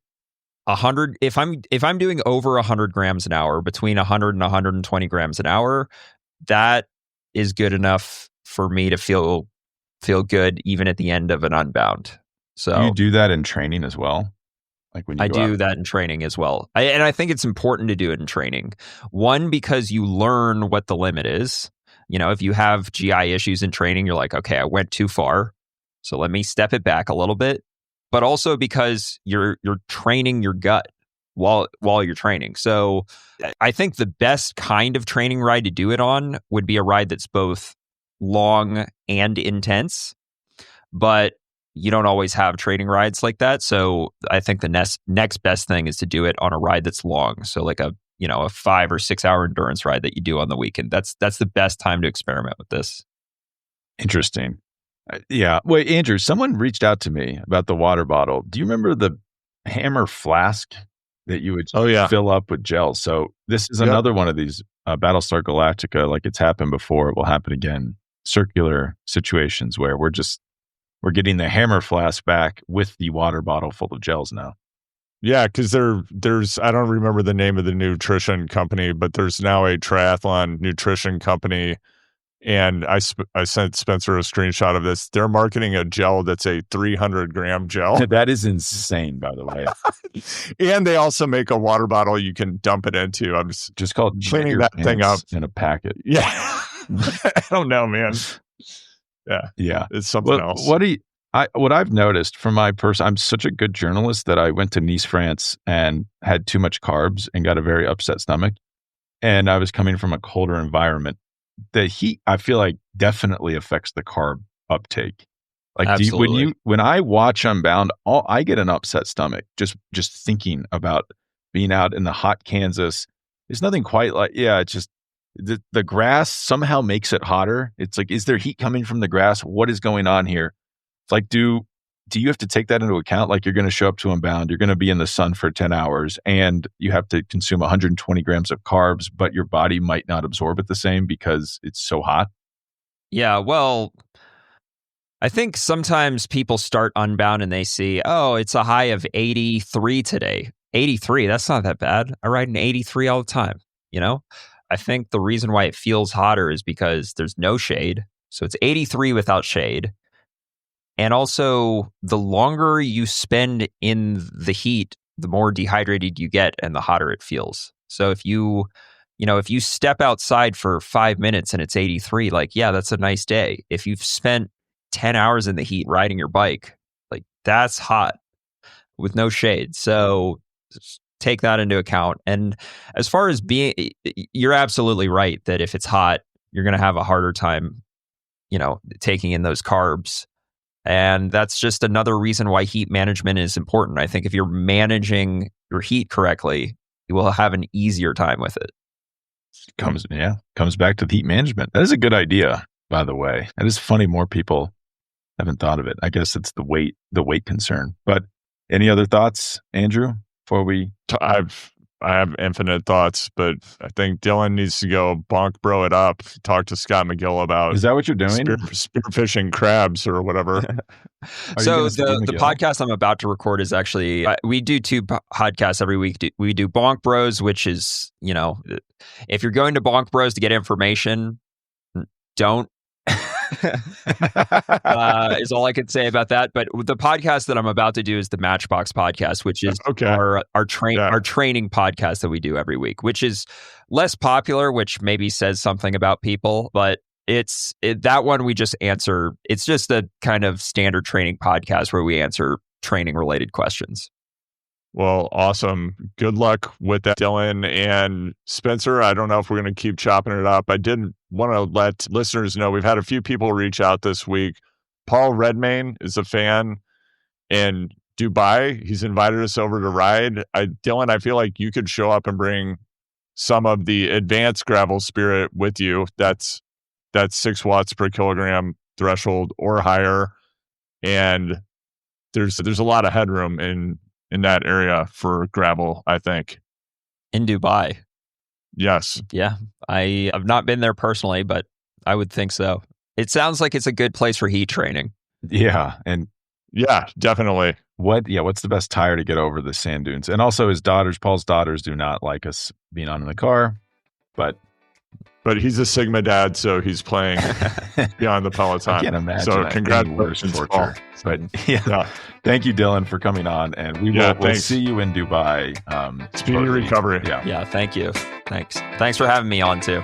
100 if I'm doing over 100 grams an hour, between 100 and 120 grams an hour, that is good enough for me to feel good even at the end of an Unbound. Do you So do that in training as well? Like when you I go out? do that in training as well. And I think it's important to do it in training. One, because you learn what the limit is. If you have GI issues in training, you're like, okay, I went too far. So let me step it back a little bit. But also because you're training your gut while you're training. So I think the best kind of training ride to do it on would be a ride that's both long and intense. But you don't always have training rides like that. So I think the next best thing is to do it on a ride that's long. So like a 5 or 6 hour endurance ride that you do on the weekend. That's the best time to experiment with this. Interesting. Yeah. Wait, Andrew, someone reached out to me about the water bottle. Do you remember the hammer flask that you would Oh, yeah. fill up with gels? So this is Yep. another one of these Battlestar Galactica, like it's happened before, it will happen again. Circular situations where we're getting the hammer flask back with the water bottle full of gels now. Yeah, because there's I don't remember the name of the nutrition company, but there's now a triathlon nutrition company, and I sent Spencer a screenshot of this. They're marketing a gel that's a 300-gram gel, That is insane, by the way. and they also make a water bottle you can dump it into. I'm Just called cleaning that thing up in a packet. Yeah, I don't know, man. Yeah, Yeah. it's something else. What I've noticed from I'm such a good journalist that I went to Nice, France and had too much carbs and got a very upset stomach. And I was coming from a colder environment. The heat, I feel like, definitely affects the carb uptake. Like Absolutely. when I watch Unbound, I get an upset stomach just thinking about being out in the hot Kansas. There's nothing quite like, it's just the grass somehow makes it hotter. It's like, is there heat coming from the grass? What is going on here? It's like, do you have to take that into account? Like, you're going to show up to Unbound, you're going to be in the sun for 10 hours, and you have to consume 120 grams of carbs, but your body might not absorb it the same because it's so hot. Yeah, well, I think sometimes people start Unbound and they see, oh, it's a high of 83 today. 83, that's not that bad. I ride an 83 all the time, I think the reason why it feels hotter is because there's no shade. So it's 83 without shade. And also, the longer you spend in the heat, the more dehydrated you get and the hotter it feels. So if you step outside for 5 minutes and it's 83, like, yeah, that's a nice day. If you've spent 10 hours in the heat riding your bike, like, that's hot with no shade. So just take that into account. And as far as you're absolutely right that if it's hot, you're going to have a harder time, taking in those carbs. And that's just another reason why heat management is important. I think if you're managing your heat correctly, you will have an easier time with it. Comes back to the heat management. That is a good idea, by the way. It is funny more people haven't thought of it. I guess it's the weight concern. But any other thoughts, Andrew, before we I have infinite thoughts, but I think Dylan needs to go bonk bro it up. Talk to Scott McGill about Is that what you're doing? Spearfishing crabs or whatever. So the podcast I'm about to record is actually, we do 2 podcasts every week. We do Bonk Bros, which is, if you're going to Bonk Bros to get information, don't. Is all I could say about that. But the podcast that I'm about to do is the Matchbox podcast, which is our training podcast that we do every week, which is less popular, which maybe says something about people, but that one we just answer. It's just a kind of standard training podcast where we answer training related questions. Well, awesome. Good luck with that, Dylan and Spencer. I don't know if we're going to keep chopping it up. I did want to let listeners know we've had a few people reach out this week. Paul Redmayne is a fan in Dubai. He's invited us over to ride. Dylan, I feel like you could show up and bring some of the advanced gravel spirit with you. That's 6 watts per kilogram threshold or higher. And there's a lot of headroom in that area for gravel, I think. In Dubai. Yes. Yeah. I've not been there personally, but I would think so. It sounds like it's a good place for heat training. Yeah. And Yeah, definitely. what's the best tire to get over the sand dunes? And also Paul's daughters do not like us being on in the car, but he's a Sigma dad, so he's playing beyond the Peloton. I can't imagine so any worse congratulations, torture. Paul. But yeah, thank you, Dylan, for coming on, and we'll see you in Dubai. Speedy shortly. recovery. Yeah. Yeah, thank you. Thanks for having me on too.